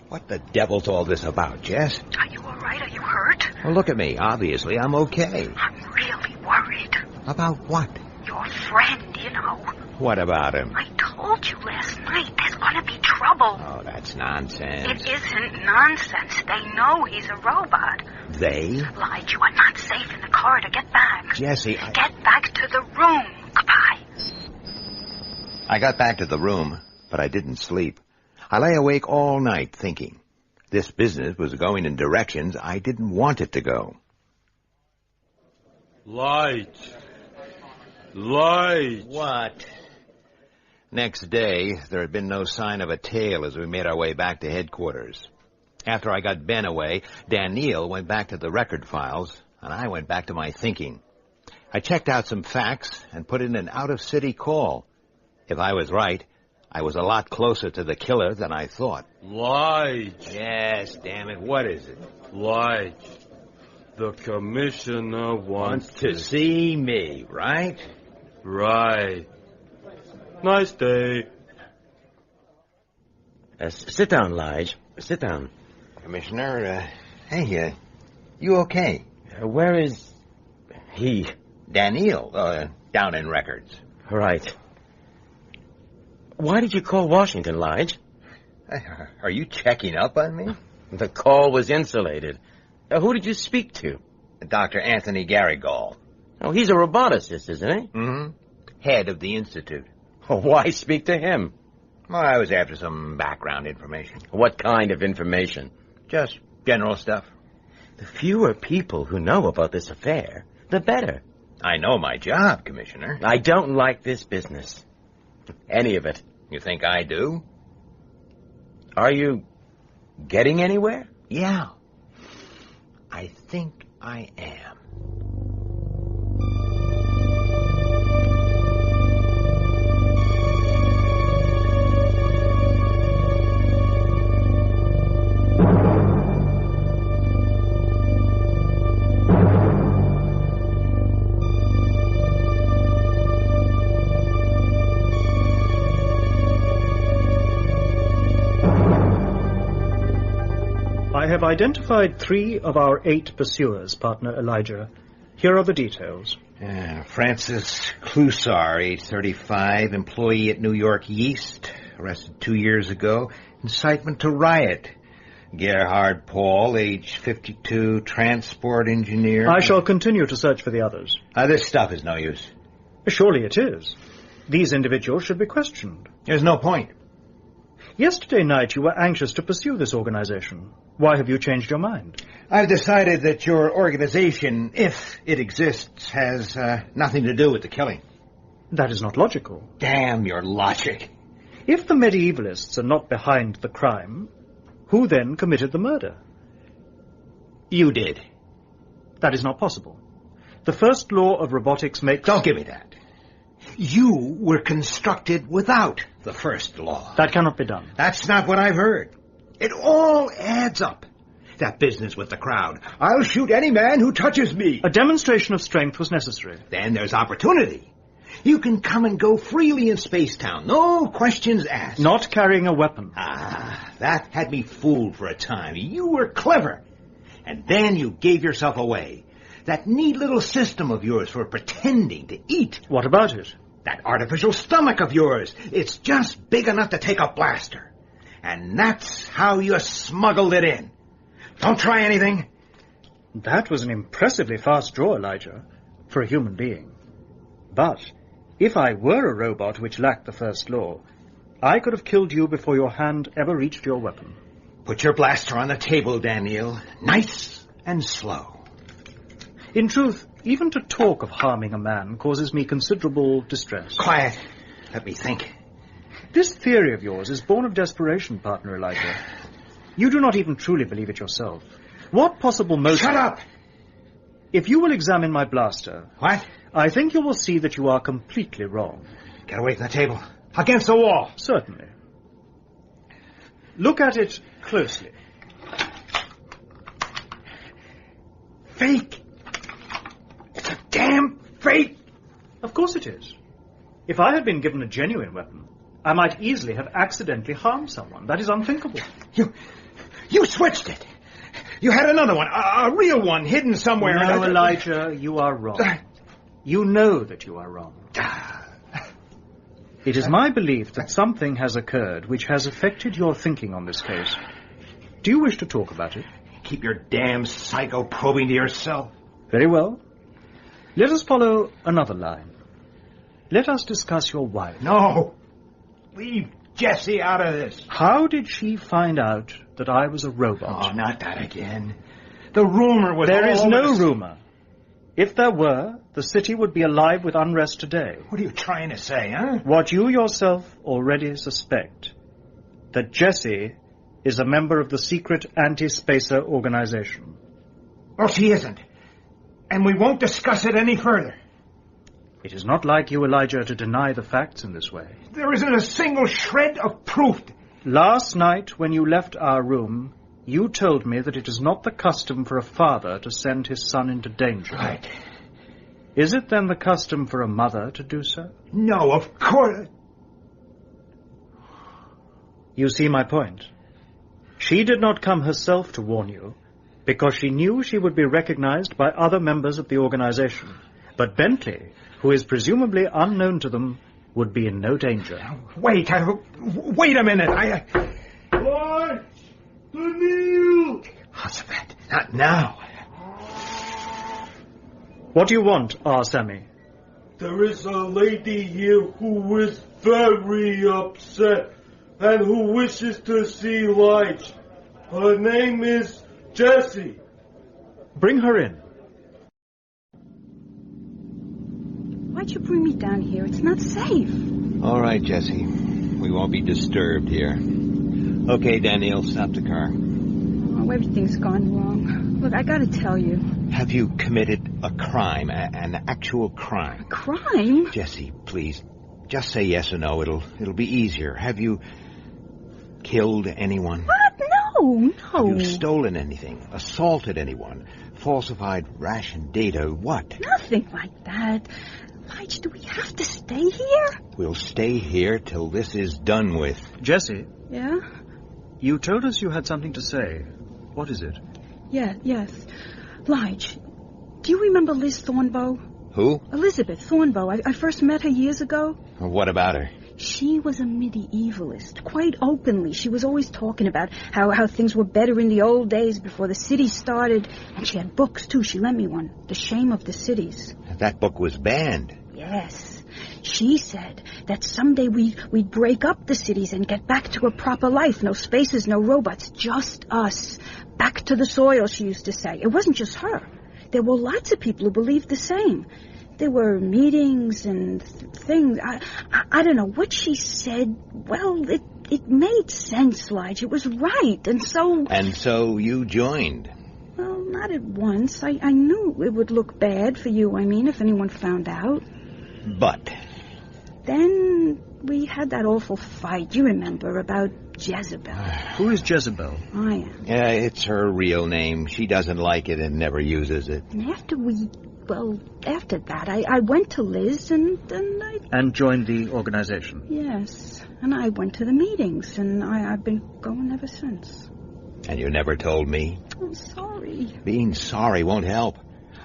What the devil's all this about, Jess? Are you all right? Are you hurt? Well, look at me. Obviously, I'm okay. I'm really worried. About what? Your friend, you know. What about him? I told you last night there's gonna be trouble. Oh, that's nonsense. It isn't nonsense. They know he's a robot. They? Lige, you are not safe in the corridor. Get back. Jessie, Get back to the room. Goodbye. I got back to the room, but I didn't sleep. I lay awake all night thinking. This business was going in directions I didn't want it to go. Lige. Lige. What? Next day, there had been no sign of a tail as we made our way back to headquarters. After I got Ben away, Daniel went back to the record files, and I went back to my thinking. I checked out some facts and put in an out-of-city call. If I was right, I was a lot closer to the killer than I thought. Lige. Yes, damn it, what is it? Lige. The commissioner wants to see me, right? Right. Nice day. Sit down, Lige. Sit down. Commissioner, hey, you okay? Where is he? Daniel, down in records. Right. Why did you call Washington, Lige? Are you checking up on me? The call was insulated. Who did you speak to? Dr. Anthony Garrigall. Oh, he's a roboticist, isn't he? Mm-hmm. Head of the Institute. Why speak to him? Well, I was after some background information. What kind of information? Just general stuff. The fewer people who know about this affair, the better. I know my job, Commissioner. I don't like this business. Any of it. You think I do? Are you getting anywhere? Yeah. I think I am. I have identified 3 of our 8 pursuers, partner Elijah. Here are the details. Francis Clusar, age 35, employee at New York Yeast, arrested 2 years ago, incitement to riot. Gerhard Paul, age 52, transport engineer. I shall continue to search for the others. This stuff is no use. Surely it is. These individuals should be questioned. There's no point. Yesterday night you were anxious to pursue this organization. Why have you changed your mind? I've decided that your organization, if it exists, has nothing to do with the killing. That is not logical. Damn your logic. If the medievalists are not behind the crime, who then committed the murder? You did. That is not possible. The first law of robotics makes... Don't give me that. You were constructed without the first law. That cannot be done. That's not what I've heard. It all adds up. That business with the crowd. I'll shoot any man who touches me. A demonstration of strength was necessary. Then there's opportunity. You can come and go freely in Spacetown. No questions asked. Not carrying a weapon. That had me fooled for a time. You were clever. And then you gave yourself away. That neat little system of yours for pretending to eat. What about it? That artificial stomach of yours. It's just big enough to take a blaster. And that's how you smuggled it in. Don't try anything. That was an impressively fast draw, Elijah, for a human being. But if I were a robot which lacked the first law, I could have killed you before your hand ever reached your weapon. Put your blaster on the table, Daniel. Nice and slow. In truth, even to talk of harming a man causes me considerable distress. Quiet. Let me think. This theory of yours is born of desperation, partner Elijah. You do not even truly believe it yourself. What possible motive... Shut up! If you will examine my blaster... What? I think you will see that you are completely wrong. Get away from the table. Against the wall. Certainly. Look at it closely. Fake. It's a damn fake. Of course it is. If I had been given a genuine weapon, I might easily have accidentally harmed someone. That is unthinkable. You switched it. You had another one, a real one, hidden somewhere. No, Elijah, you are wrong. You know that you are wrong. It is my belief that something has occurred which has affected your thinking on this case. Do you wish to talk about it? Keep your damn psycho-probing to yourself. Very well. Let us follow another line. Let us discuss your wife. No! Leave Jessie out of this. How did she find out that I was a robot? Oh, not that again. The rumor was There is no this. rumor. If there were, the city would be alive with unrest today. What are you trying to say, huh? What you yourself already suspect. That Jessie is a member of the secret anti-spacer organization. Well, she isn't. And we won't discuss it any further. It is not like you, Elijah, to deny the facts in this way. There isn't a single shred of proof. Last night, when you left our room, you told me that it is not the custom for a father to send his son into danger. Right. Is it then the custom for a mother to do so? No, of course. You see my point. She did not come herself to warn you, because she knew she would be recognized by other members of the organization. But Bentley, who is presumably unknown to them, would be in no danger. Wait a minute. Lord, the kneel! Husband, not now. What do you want, Sammy? There is a lady here who is very upset and who wishes to see Elijah. Her name is Jessie. Bring her in. Why'd you bring me down here? It's not safe. All right, Jessie. We won't be disturbed here. Okay, Daniel, stop the car. Oh, everything's gone wrong. Look, I gotta tell you. Have you committed a crime, an actual crime? A crime? Jessie, please, just say yes or no. It'll be easier. Have you killed anyone? What? No. Have you stolen anything? Assaulted anyone? Falsified ration data? What? Nothing like that. Elijah, do we have to stay here? We'll stay here till this is done with. Jessie? Yeah? You told us you had something to say. What is it? Yes. Lige, do you remember Liz Thornbow? Who? Elizabeth Thornbow. I first met her years ago. What about her? She was a medievalist, quite openly. She was always talking about how things were better in the old days before the city started. And she had books, too. She lent me one, The Shame of the Cities. That book was banned. Yes. She said that someday we'd break up the cities and get back to a proper life. No spaces, no robots, just us. Back to the soil, she used to say. It wasn't just her. There were lots of people who believed the same. There were meetings and things. I don't know what she said. Well, it made sense, Lige. It was right. And so you joined? Well, not at once. I knew it would look bad for you, if anyone found out. But? Then we had that awful fight, you remember, about Jezebel. Who is Jezebel? I am. Yeah, it's her real name. She doesn't like it and never uses it. And after that, I went to Liz and I... And joined the organization? Yes. And I went to the meetings, and I've been going ever since. And you never told me? I'm sorry. Being sorry won't help.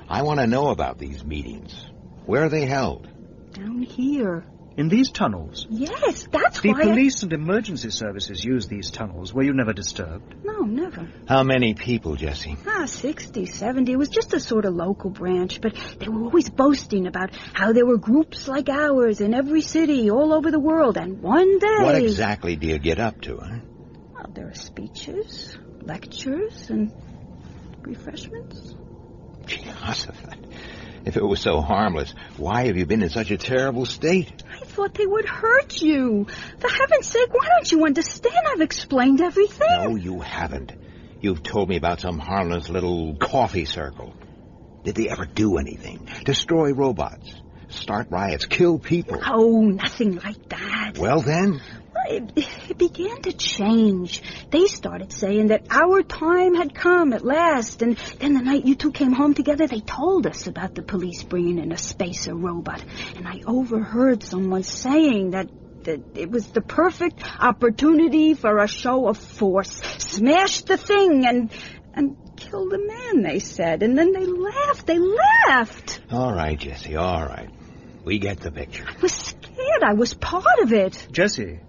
I want to know about these meetings. Where are they held? Down here. In these tunnels? Yes, that's why... The police and emergency services use these tunnels. Were you never disturbed? No, never. How many people, Jessie? 60, 70. It was just a sort of local branch, but they were always boasting about how there were groups like ours in every city all over the world, and one day... What exactly do you get up to, huh? Well, there are speeches, lectures, and refreshments. Jehoshaphat. If it was so harmless, why have you been in such a terrible state? I thought they would hurt you. For heaven's sake, why don't you understand? I've explained everything. No, you haven't. You've told me about some harmless little coffee circle. Did they ever do anything? Destroy robots? Start riots? Kill people? Oh, nothing like that. Well, then... It began to change. They started saying that our time had come at last. And then the night you two came home together, they told us about the police bringing in a spacer robot. And I overheard someone saying that it was the perfect opportunity for a show of force. Smash the thing and killed a man, they said. And then they laughed. They laughed. All right, Jessie, all right. We get the picture. I was scared. I was part of it. Jessie,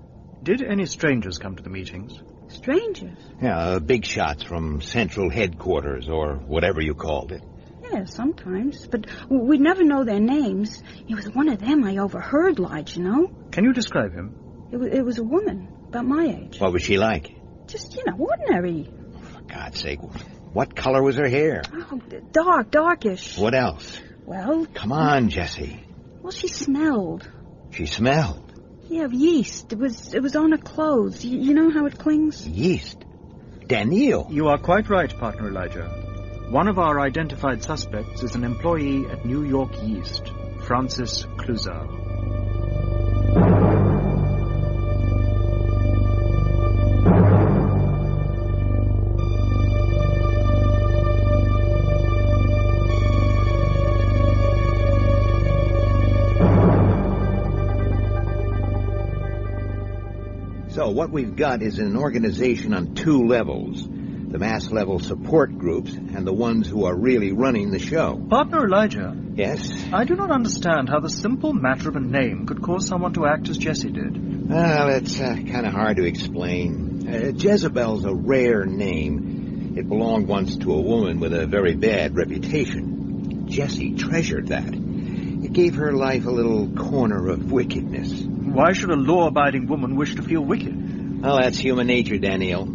did any strangers come to the meetings? Strangers? Yeah, big shots from Central Headquarters, or whatever you called it. Yeah, sometimes. But we'd never know their names. It was one of them I overheard, Lige, you know? Can you describe him? It was a woman, about my age. What was she like? Just, ordinary. For God's sake, what color was her hair? Oh, darkish. What else? Well... Come on, Jessie. Well, she smelled. She smelled? Yeah, of yeast. It was on her clothes. You know how it clings? Yeast? Daniel. You are quite right, partner Elijah. One of our identified suspects is an employee at New York Yeast, Francis Clouseau. So what we've got is an organization on two levels. The mass-level support groups and the ones who are really running the show. Partner Elijah. Yes? I do not understand how the simple matter of a name could cause someone to act as Jessie did. Well, it's kind of hard to explain. Jezebel's a rare name. It belonged once to a woman with a very bad reputation. Jessie treasured that. It gave her life a little corner of wickedness. Why should a law-abiding woman wish to feel wicked? Well, that's human nature, Daniel.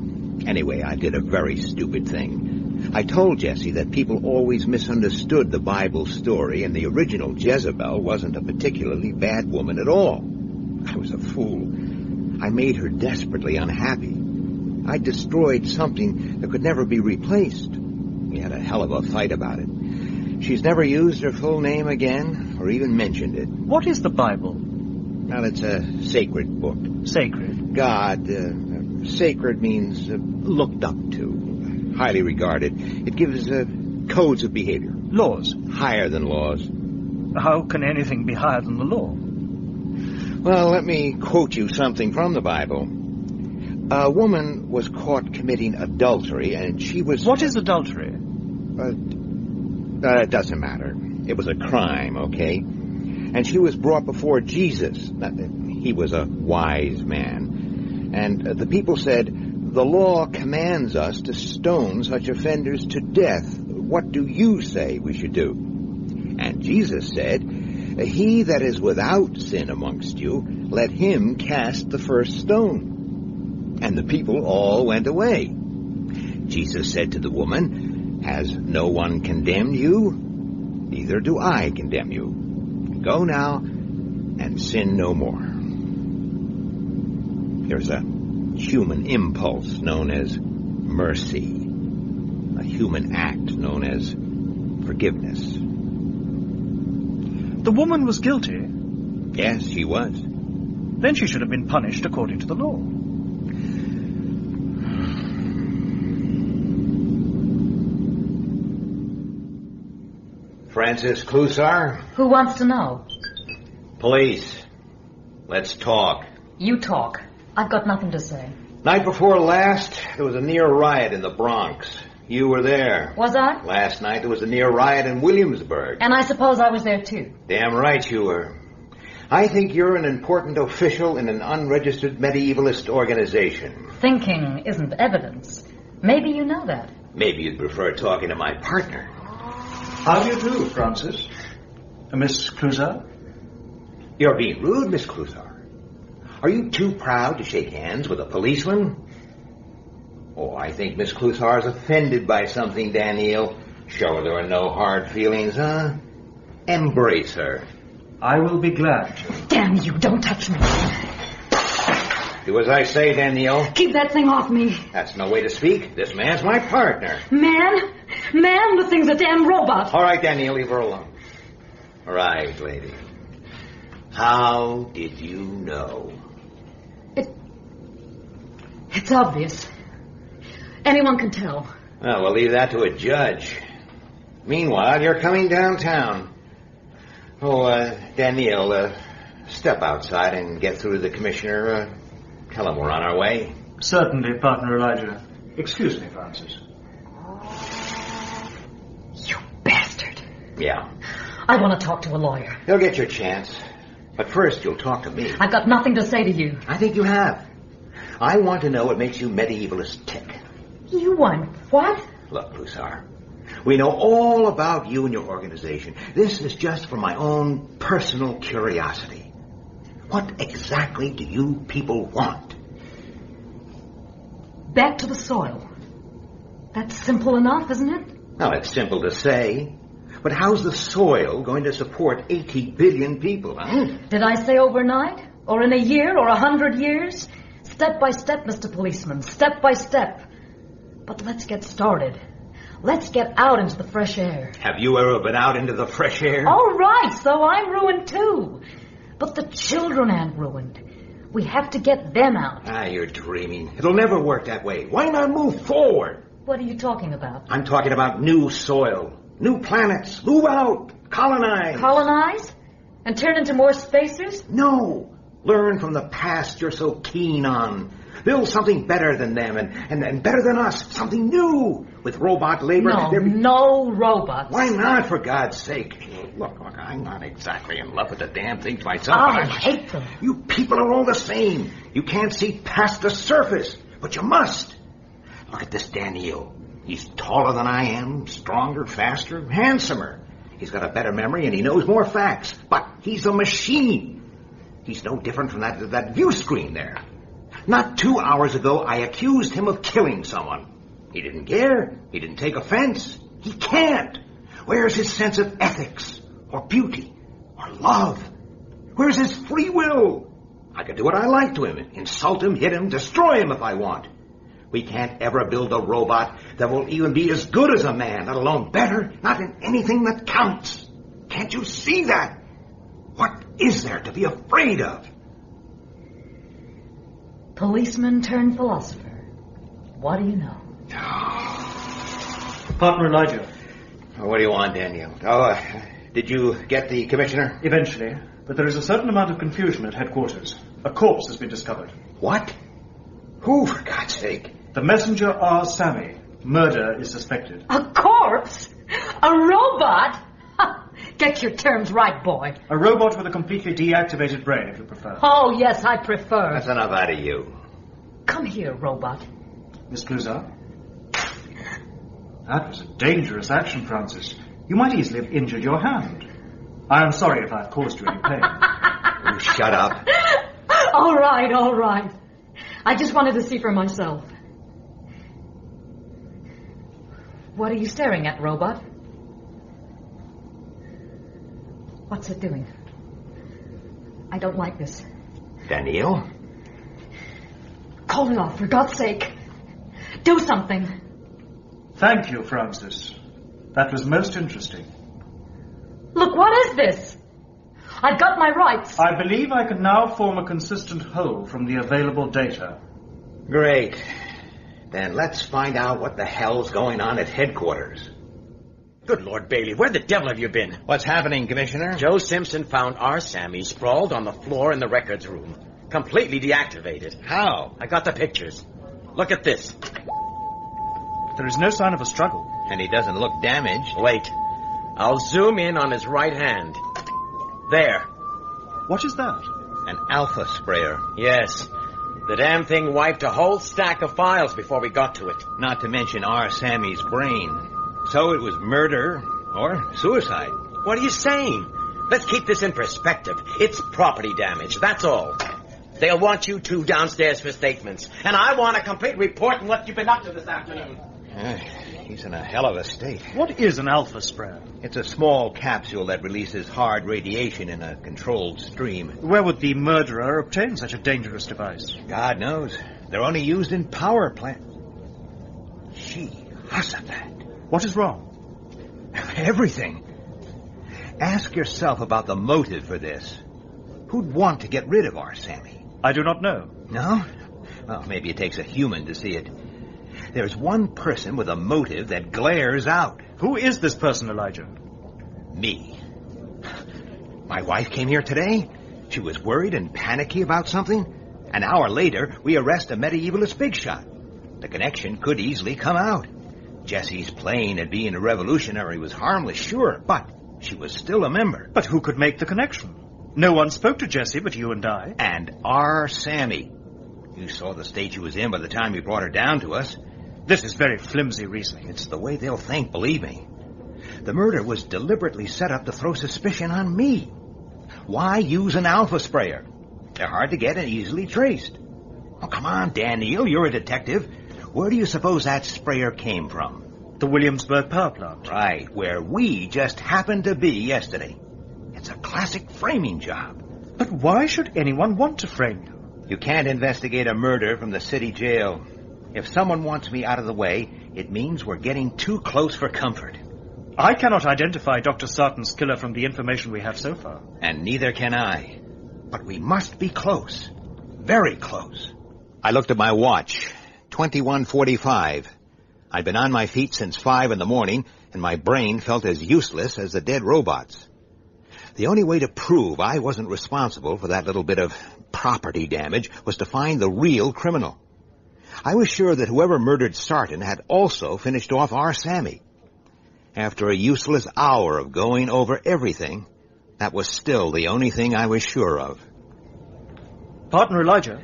Anyway, I did a very stupid thing. I told Jessie that people always misunderstood the Bible story, and the original Jezebel wasn't a particularly bad woman at all. I was a fool. I made her desperately unhappy. I destroyed something that could never be replaced. We had a hell of a fight about it. She's never used her full name again, or even mentioned it. What is the Bible? Well, it's a sacred book. Sacred? God, sacred means looked up to, highly regarded. It gives codes of behavior. Laws? Higher than laws. How can anything be higher than the law? Well, let me quote you something from the Bible. A woman was caught committing adultery, and she was... What is adultery? It doesn't matter. It was a crime, okay? And she was brought before Jesus. He was a wise man. And the people said, the law commands us to stone such offenders to death. What do you say we should do? And Jesus said, he that is without sin amongst you, let him cast the first stone. And the people all went away. Jesus said to the woman, has no one condemned you? Neither do I condemn you. Go now and sin no more. There's a human impulse known as mercy, a human act known as forgiveness. The woman was guilty? Yes, she was. Then she should have been punished according to the law. Francis Clouseau? Who wants to know? Police. Let's talk. You talk. I've got nothing to say. Night before last, there was a near riot in the Bronx. You were there. Was I? Last night, there was a near riot in Williamsburg. And I suppose I was there, too. Damn right you were. I think you're an important official in an unregistered medievalist organization. Thinking isn't evidence. Maybe you know that. Maybe you'd prefer talking to my partner. How do you do, Francis? Miss Clouseau? You're being rude, Miss Clouseau. Are you too proud to shake hands with a policeman? Oh, I think Miss Clouseau is offended by something, Daniel. Show her there are no hard feelings, huh? Embrace her. I will be glad. Damn you, don't touch me. Do as I say, Daniel. Keep that thing off me. That's no way to speak. This man's my partner. Man, the thing's a damn robot. All right, Daniel, leave her alone. Right, lady. How did you know? It's obvious. Anyone can tell. Well, we'll leave that to a judge. Meanwhile, you're coming downtown. Oh, Daniel, step outside and get through to the commissioner. Tell him we're on our way. Certainly, partner Elijah. Excuse me, Francis. Yeah. I want to talk to a lawyer. You'll get your chance. But first, you'll talk to me. I've got nothing to say to you. I think you have. I want to know what makes you medievalists tick. You want what? Look, Lusar, we know all about you and your organization. This is just for my own personal curiosity. What exactly do you people want? Back to the soil. That's simple enough, isn't it? Now, it's simple to say, but how's the soil going to support 80 billion people, huh? Did I say overnight? Or in a year? Or 100 years? Step by step, Mr. Policeman. Step by step. But let's get started. Let's get out into the fresh air. Have you ever been out into the fresh air? All right, so I'm ruined too. But the children aren't ruined. We have to get them out. Ah, you're dreaming. It'll never work that way. Why not move forward? What are you talking about? I'm talking about new soil, new planets. Move out. Colonize. Colonize? And turn into more spacers? No. Learn from the past you're so keen on. Build something better than them and better than us. Something new. With robot labor. No robots. Why not, for God's sake? Look, I'm not exactly in love with the damn things myself. I hate them. You people are all the same. You can't see past the surface, but you must. Look at this Daniel. He's taller than I am, stronger, faster, handsomer. He's got a better memory and he knows more facts. But he's a machine. He's no different from that view screen there. Not 2 hours ago, I accused him of killing someone. He didn't care. He didn't take offense. He can't. Where's his sense of ethics, or beauty, or love? Where's his free will? I could do what I like to him. Insult him, hit him, destroy him if I want. We can't ever build a robot that will even be as good as a man, let alone better, not in anything that counts. Can't you see that? What is there to be afraid of? Policeman turned philosopher. What do you know? Partner Elijah. What do you want, Daniel? Did you get the commissioner? Eventually, but there is a certain amount of confusion at headquarters. A corpse has been discovered. What? Who, for God's sake? The messenger R. Sammy. Murder is suspected. A corpse? A robot? Get your terms right, boy. A robot with a completely deactivated brain, if you prefer. Oh, yes, I prefer. That's enough out of you. Come here, robot. Miss Cluzar? That was a dangerous action, Francis. You might easily have injured your hand. I am sorry if I've caused you any pain. You shut up. All right. I just wanted to see for myself. What are you staring at, robot? What's it doing? I don't like this. Daniel? Call it off, for God's sake. Do something. Thank you, Francis. That was most interesting. Look, what is this? I've got my rights. I believe I can now form a consistent whole from the available data. Great. Then let's find out what the hell's going on at headquarters. Good Lord, Bailey, where the devil have you been? What's happening, Commissioner? Joe Simpson found our Sammy sprawled on the floor in the records room. Completely deactivated. How? I got the pictures. Look at this. There is no sign of a struggle. And he doesn't look damaged. Wait. I'll zoom in on his right hand. There. What is that? An alpha sprayer. Yes. The damn thing wiped a whole stack of files before we got to it. Not to mention our Sammy's brain. So it was murder or suicide. What are you saying? Let's keep this in perspective. It's property damage, that's all. They'll want you two downstairs for statements. And I want a complete report on what you've been up to this afternoon. He's in a hell of a state. What is an alpha sprayer? It's a small capsule that releases hard radiation in a controlled stream. Where would the murderer obtain such a dangerous device? God knows. They're only used in power plants. Jehoshaphat. What is wrong? Everything. Ask yourself about the motive for this. Who'd want to get rid of our Sammy? I do not know. No? Well, maybe it takes a human to see it. There's one person with a motive that glares out. Who is this person, Elijah? Me. My wife came here today. She was worried and panicky about something. An hour later, we arrest a medievalist big shot. The connection could easily come out. Jesse's playing at being a revolutionary was harmless, sure, but She was still a member. But who could make the connection? No one spoke to Jessie but you and I. And our Sammy. You saw the state she was in by the time you brought her down to us. This is very flimsy reasoning. It's the way they'll think, believe me. The murder was deliberately set up to throw suspicion on me. Why use an alpha sprayer? They're hard to get and easily traced. Oh, come on, Daniel, you're a detective. Where do you suppose that sprayer came from? The Williamsburg power plant. Right, where we just happened to be yesterday. It's a classic framing job. But why should anyone want to frame you? You can't investigate a murder from the city jail. If someone wants me out of the way, it means we're getting too close for comfort. I cannot identify Dr. Sarton's killer from the information we have so far. And neither can I. But we must be close. Very close. I looked at my watch. 21:45. I'd been on my feet since 5 in the morning, and my brain felt as useless as the dead robots. The only way to prove I wasn't responsible for that little bit of property damage was to find the real criminal. I was sure that whoever murdered Sarton had also finished off our Sammy. After a useless hour of going over everything, that was still the only thing I was sure of. Partner Elijah.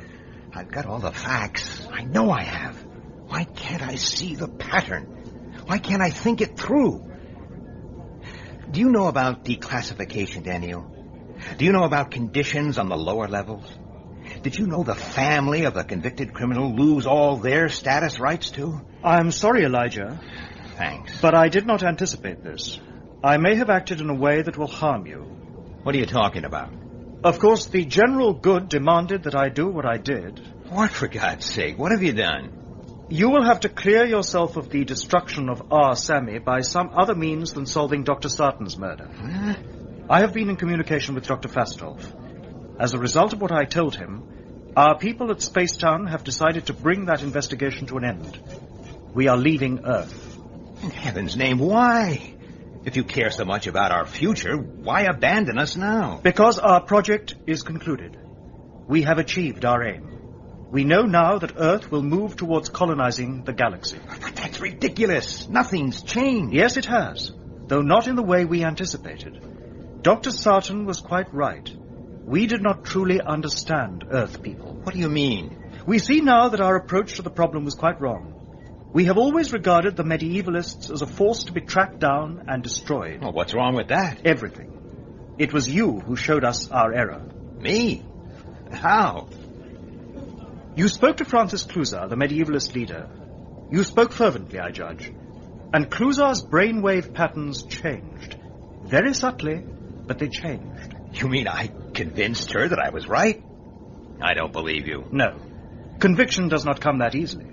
I've got all the facts. I know I have. Why can't I see the pattern? Why can't I think it through? Do you know about declassification, Daniel? Do you know about conditions on the lower levels? Did you know the family of a convicted criminal lose all their status rights too? I'm sorry, Elijah. Thanks. But I did not anticipate this. I may have acted in a way that will harm you. What are you talking about? Of course, the general good demanded that I do what I did. What, for God's sake? What have you done? You will have to clear yourself of the destruction of our Sammy by some other means than solving Dr. Sarton's murder. Huh? I have been in communication with Dr. Fastolf. As a result of what I told him, our people at Spacetown have decided to bring that investigation to an end. We are leaving Earth. In heaven's name, why? If you care so much about our future, why abandon us now? Because our project is concluded. We have achieved our aim. We know now that Earth will move towards colonizing the galaxy. But that's ridiculous. Nothing's changed. Yes, it has, though not in the way we anticipated. Dr. Sarton was quite right. We did not truly understand Earth people. What do you mean? We see now that our approach to the problem was quite wrong. We have always regarded the medievalists as a force to be tracked down and destroyed. Well, what's wrong with that? Everything. It was you who showed us our error. Me? How? You spoke to Francis Cluzar, the medievalist leader. You spoke fervently, I judge. And Cluzar's brainwave patterns changed. Very subtly, but they changed. You mean I convinced her that I was right? I don't believe you. No. Conviction does not come that easily.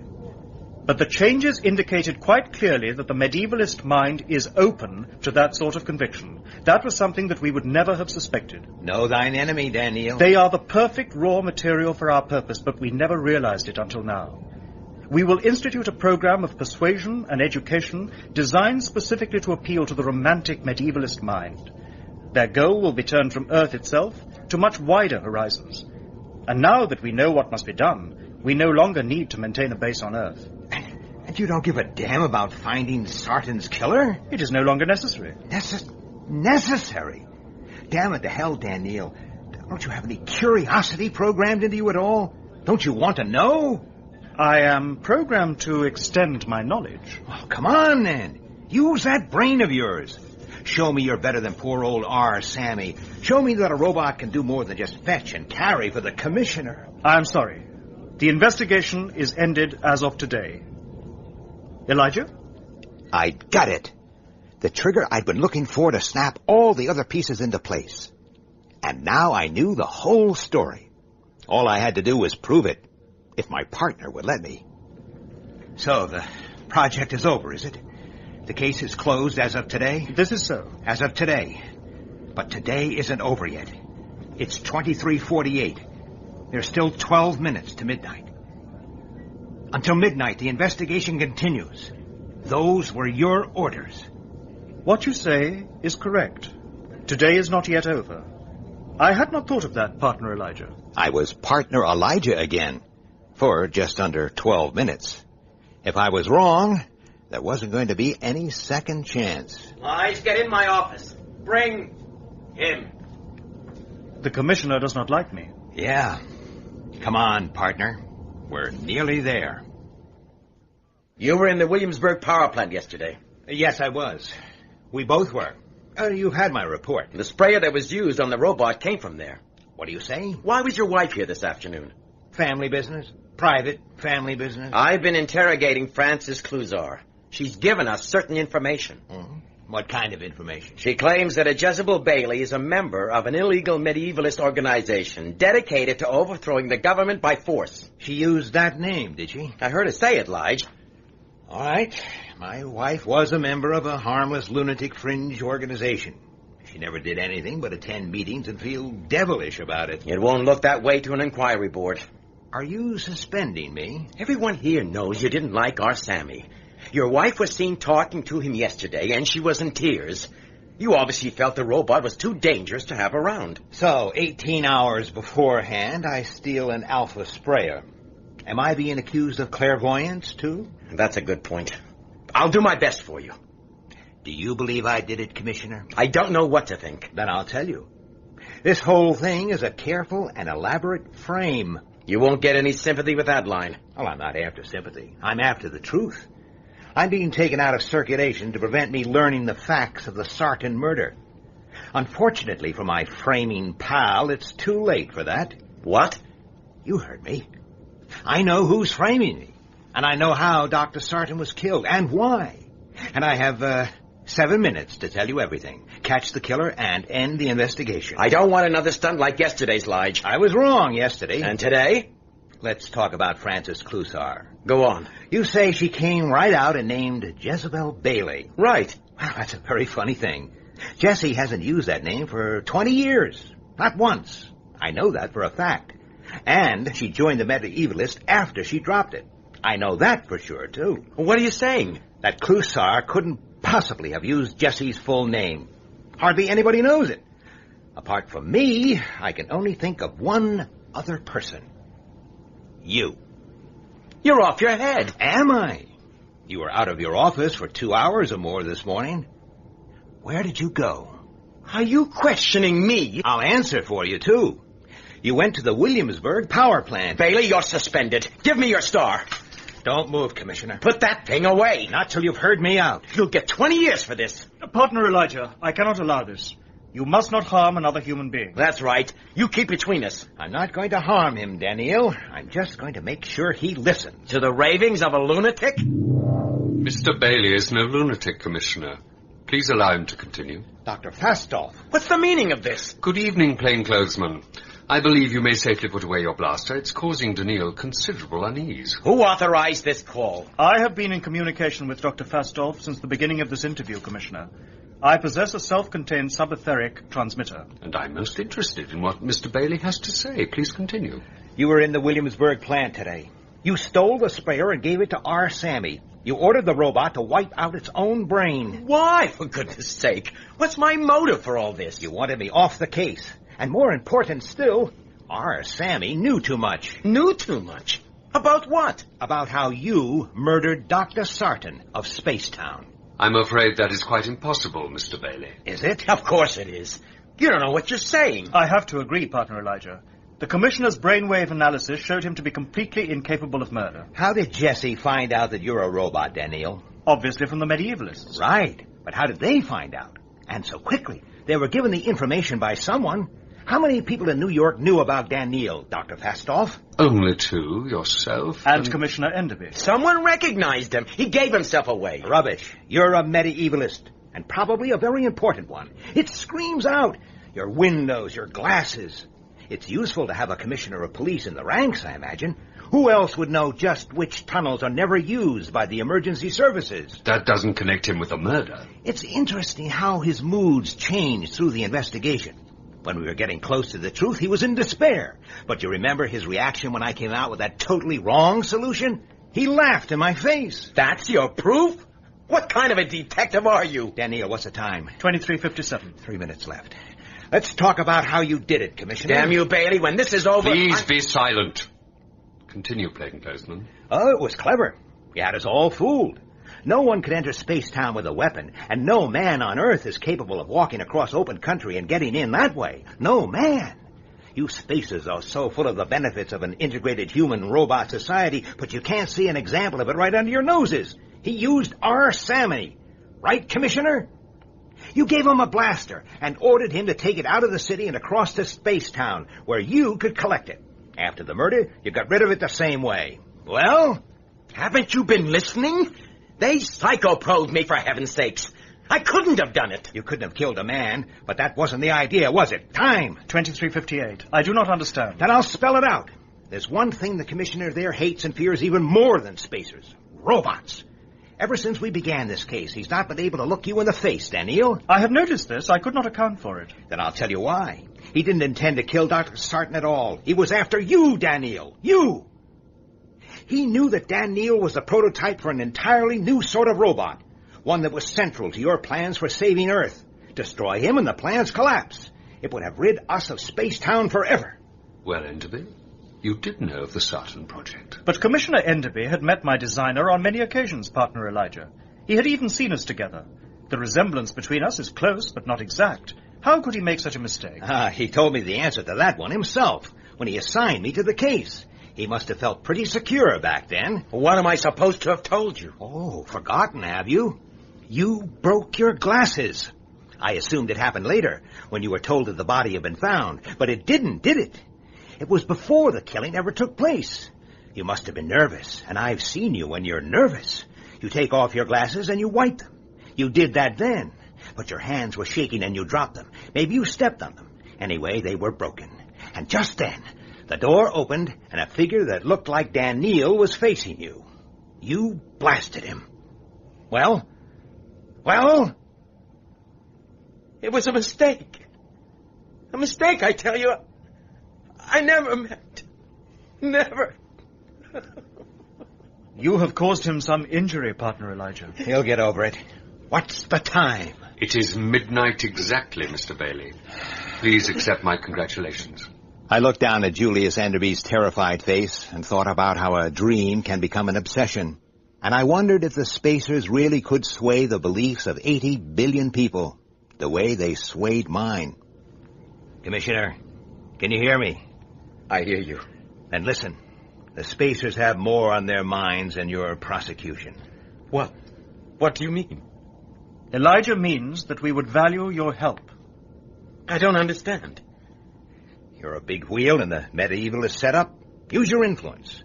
But the changes indicated quite clearly that the medievalist mind is open to that sort of conviction. That was something that we would never have suspected. Know thine enemy, Daniel. They are the perfect raw material for our purpose, but we never realized it until now. We will institute a program of persuasion and education designed specifically to appeal to the romantic medievalist mind. Their goal will be turned from Earth itself to much wider horizons. And now that we know what must be done, we no longer need to maintain a base on Earth. And you don't give a damn about finding Sarton's killer? It is no longer necessary. Necessary? Damn it to hell, Daniel. Don't you have any curiosity programmed into you at all? Don't you want to know? I am programmed to extend my knowledge. Oh, come on, then. Use that brain of yours. Show me you're better than poor old R. Sammy. Show me that a robot can do more than just fetch and carry for the commissioner. I'm sorry. The investigation is ended as of today. Elijah? I got it. The trigger I'd been looking for to snap all the other pieces into place. And now I knew the whole story. All I had to do was prove it, if my partner would let me. So, the project is over, is it? The case is closed as of today? This is so. As of today. But today isn't over yet. It's 23:48. There's still 12 minutes to midnight. Until midnight, the investigation continues. Those were your orders. What you say is correct. Today is not yet over. I had not thought of that, Partner Elijah. I was Partner Elijah again, for just under 12 minutes. If I was wrong, there wasn't going to be any second chance. Lige, get in my office. Bring him. The commissioner does not like me. Yeah. Come on, partner. We're nearly there. You were in the Williamsburg power plant yesterday. Yes, I was. We both were. You've had my report. The sprayer that was used on the robot came from there. What do you say? Why was your wife here this afternoon? Family business. Private family business. I've been interrogating Frances Cluzar. She's given us certain information. Mm-hmm. What kind of information? She claims that Elijah Baley is a member of an illegal medievalist organization dedicated to overthrowing the government by force. She used that name, did she? I heard her say it, Lige. All right. My wife was a member of a harmless lunatic fringe organization. She never did anything but attend meetings and feel devilish about it. It won't look that way to an inquiry board. Are you suspending me? Everyone here knows you didn't like our Sammy. Your wife was seen talking to him yesterday, and she was in tears. You obviously felt the robot was too dangerous to have around. So, 18 hours beforehand, I steal an alpha sprayer. Am I being accused of clairvoyance, too? That's a good point. I'll do my best for you. Do you believe I did it, Commissioner? I don't know what to think. Then I'll tell you. This whole thing is a careful and elaborate frame. You won't get any sympathy with that line. Well, I'm not after sympathy. I'm after the truth. I'm being taken out of circulation to prevent me learning the facts of the Sarton murder. Unfortunately for my framing pal, it's too late for that. What? You heard me. I know who's framing me, and I know how Dr. Sarton was killed, and why. And I have 7 minutes to tell you everything. Catch the killer and end the investigation. I don't want another stunt like yesterday's, Lige. I was wrong yesterday. And today? Let's talk about Frances Cluzar. Go on. You say she came right out and named Elijah Baley. Right. Well, that's a very funny thing. Jessie hasn't used that name for 20 years. Not once. I know that for a fact. And she joined the medievalist after she dropped it. I know that for sure, too. What are you saying? That Cluzar couldn't possibly have used Jessie's full name. Hardly anybody knows it. Apart from me, I can only think of one other person. You. You're off your head. Am I? You were out of your office for 2 hours or more this morning. Where did you go? Are you questioning me? I'll answer for you, too. You went to the Williamsburg power plant. Baley, you're suspended. Give me your star. Don't move, Commissioner. Put that thing away. Not till you've heard me out. You'll get 20 years for this. Partner Elijah, I cannot allow this. You must not harm another human being. That's right. You keep between us. I'm not going to harm him, Daniel. I'm just going to make sure he listens. To the ravings of a lunatic? Mr. Baley is no lunatic, Commissioner. Please allow him to continue. Dr. Fastoff. What's the meaning of this? Good evening, plainclothesman. I believe you may safely put away your blaster. It's causing Daniil considerable unease. Who authorized this call? I have been in communication with Dr. Fastoff since the beginning of this interview, Commissioner. I possess a self-contained subetheric transmitter. And I'm most interested in what Mr. Baley has to say. Please continue. You were in the Williamsburg plant today. You stole the sprayer and gave it to our Sammy. You ordered the robot to wipe out its own brain. Why, for goodness sake? What's my motive for all this? You wanted me off the case. And more important still, our Sammy knew too much. Knew too much? About what? About how you murdered Dr. Sarton of Spacetown. I'm afraid that is quite impossible, Mr. Baley. Is it? Of course it is. You don't know what you're saying. I have to agree, Partner Elijah. The Commissioner's brainwave analysis showed him to be completely incapable of murder. How did Jessie find out that you're a robot, Daniel? Obviously from the medievalists. Right. But how did they find out? And so quickly. They were given the information by someone. How many people in New York knew about Daniel, Dr. Fastoff? Only 2, yourself. And Commissioner Enderby. Someone recognized him. He gave himself away. Rubbish. You're a medievalist. And probably a very important one. It screams out. Your windows, your glasses. It's useful to have a commissioner of police in the ranks, I imagine. Who else would know just which tunnels are never used by the emergency services? That doesn't connect him with a murder. It's interesting how his moods changed through the investigation. When we were getting close to the truth, he was in despair. But you remember his reaction when I came out with that totally wrong solution? He laughed in my face. That's your proof? What kind of a detective are you? Daniel, what's the time? 23:57. 3 minutes left. Let's talk about how you did it, Commissioner. Damn you, Baley, when this is over... Please be silent. Continue, plainclothesman. Oh, it was clever. You had us all fooled. No one could enter Space-Town with a weapon, and no man on Earth is capable of walking across open country and getting in that way. No man. You spacers are so full of the benefits of an integrated human-robot society, but you can't see an example of it right under your noses. He used our Sammy. Right, Commissioner? You gave him a blaster and ordered him to take it out of the city and across to Space-Town, where you could collect it. After the murder, you got rid of it the same way. Well? Haven't you been listening? They psychoprobed me, for heaven's sakes. I couldn't have done it. You couldn't have killed a man, but that wasn't the idea, was it? Time. 2358. I do not understand. Then I'll spell it out. There's one thing the commissioner there hates and fears even more than spacers. Robots. Ever since we began this case, he's not been able to look you in the face, Daniel. I have noticed this. I could not account for it. Then I'll tell you why. He didn't intend to kill Dr. Sarton at all. He was after you, Daniel. You! He knew that Daniel was the prototype for an entirely new sort of robot. One that was central to your plans for saving Earth. Destroy him and the plans collapse. It would have rid us of Space-Town forever. Well, Enderby, you did know of the Sarton project. But Commissioner Enderby had met my designer on many occasions, partner Elijah. He had even seen us together. The resemblance between us is close, but not exact. How could he make such a mistake? He told me the answer to that one himself, when he assigned me to the case. He must have felt pretty secure back then. What am I supposed to have told you? Oh, forgotten, have you? You broke your glasses. I assumed it happened later, when you were told that the body had been found. But it didn't, did it? It was before the killing ever took place. You must have been nervous, and I've seen you when you're nervous. You take off your glasses and you wipe them. You did that then, but your hands were shaking and you dropped them. Maybe you stepped on them. Anyway, they were broken. And just then, the door opened and a figure that looked like Daniel was facing you. You blasted him. Well? Well? It was a mistake. A mistake, I tell you. I never meant. Never. You have caused him some injury, partner Elijah. He'll get over it. What's the time? It is midnight exactly, Mr. Baley. Please accept my congratulations. I looked down at Julius Enderby's terrified face and thought about how a dream can become an obsession. And I wondered if the spacers really could sway the beliefs of 80 billion people the way they swayed mine. Commissioner, can you hear me? I hear you. Then listen. The spacers have more on their minds than your prosecution. What? What do you mean? Elijah means that we would value your help. I don't understand. You're a big wheel and the medievalist setup. Use your influence.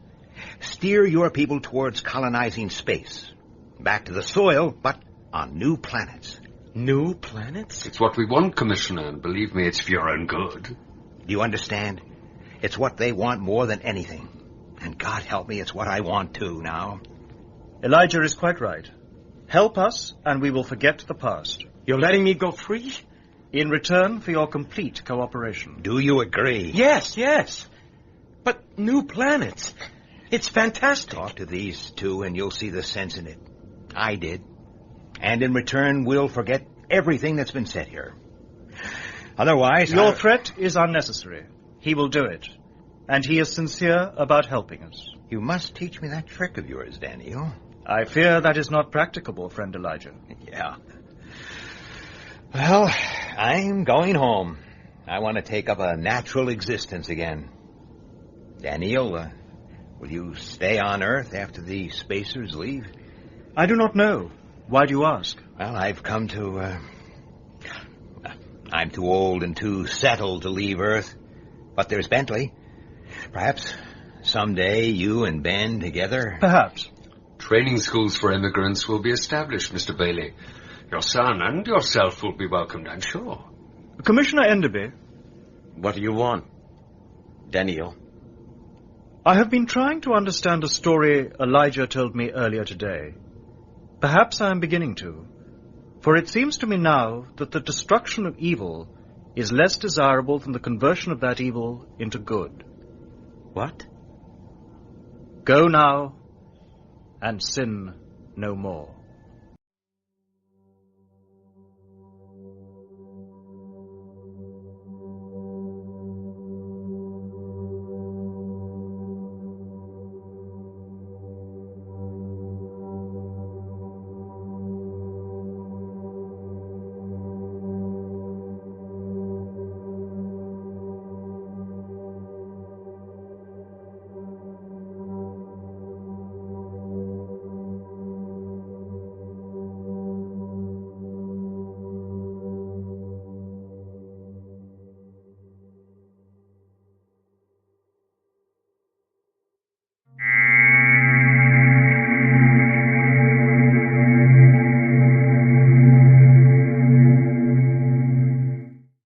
Steer your people towards colonizing space. Back to the soil, but on new planets. New planets? It's what we want, Commissioner, and believe me, it's for your own good. Do you understand? It's what they want more than anything. And God help me, it's what I want too now. Elijah is quite right. Help us, and we will forget the past. You're letting me go free? In return for your complete cooperation. Do you agree? Yes, yes. But new planets. It's fantastic. Talk to these two and you'll see the sense in it. I did. And in return, we'll forget everything that's been said here. Otherwise... Your threat is unnecessary. He will do it. And he is sincere about helping us. You must teach me that trick of yours, Daniel. I fear that is not practicable, friend Elijah. Yeah. Well, I'm going home. I want to take up a natural existence again. Daniel, will you stay on Earth after the spacers leave? I do not know. Why do you ask? Well, I've come to... I'm too old and too settled to leave Earth. But there's Bentley. Perhaps someday you and Ben together... Perhaps. Training schools for immigrants will be established, Mr. Baley. Your son and yourself will be welcomed, I'm sure. Commissioner Enderby. What do you want, Daniel? I have been trying to understand a story Elijah told me earlier today. Perhaps I am beginning to. For it seems to me now that the destruction of evil is less desirable than the conversion of that evil into good. What? Go now and sin no more.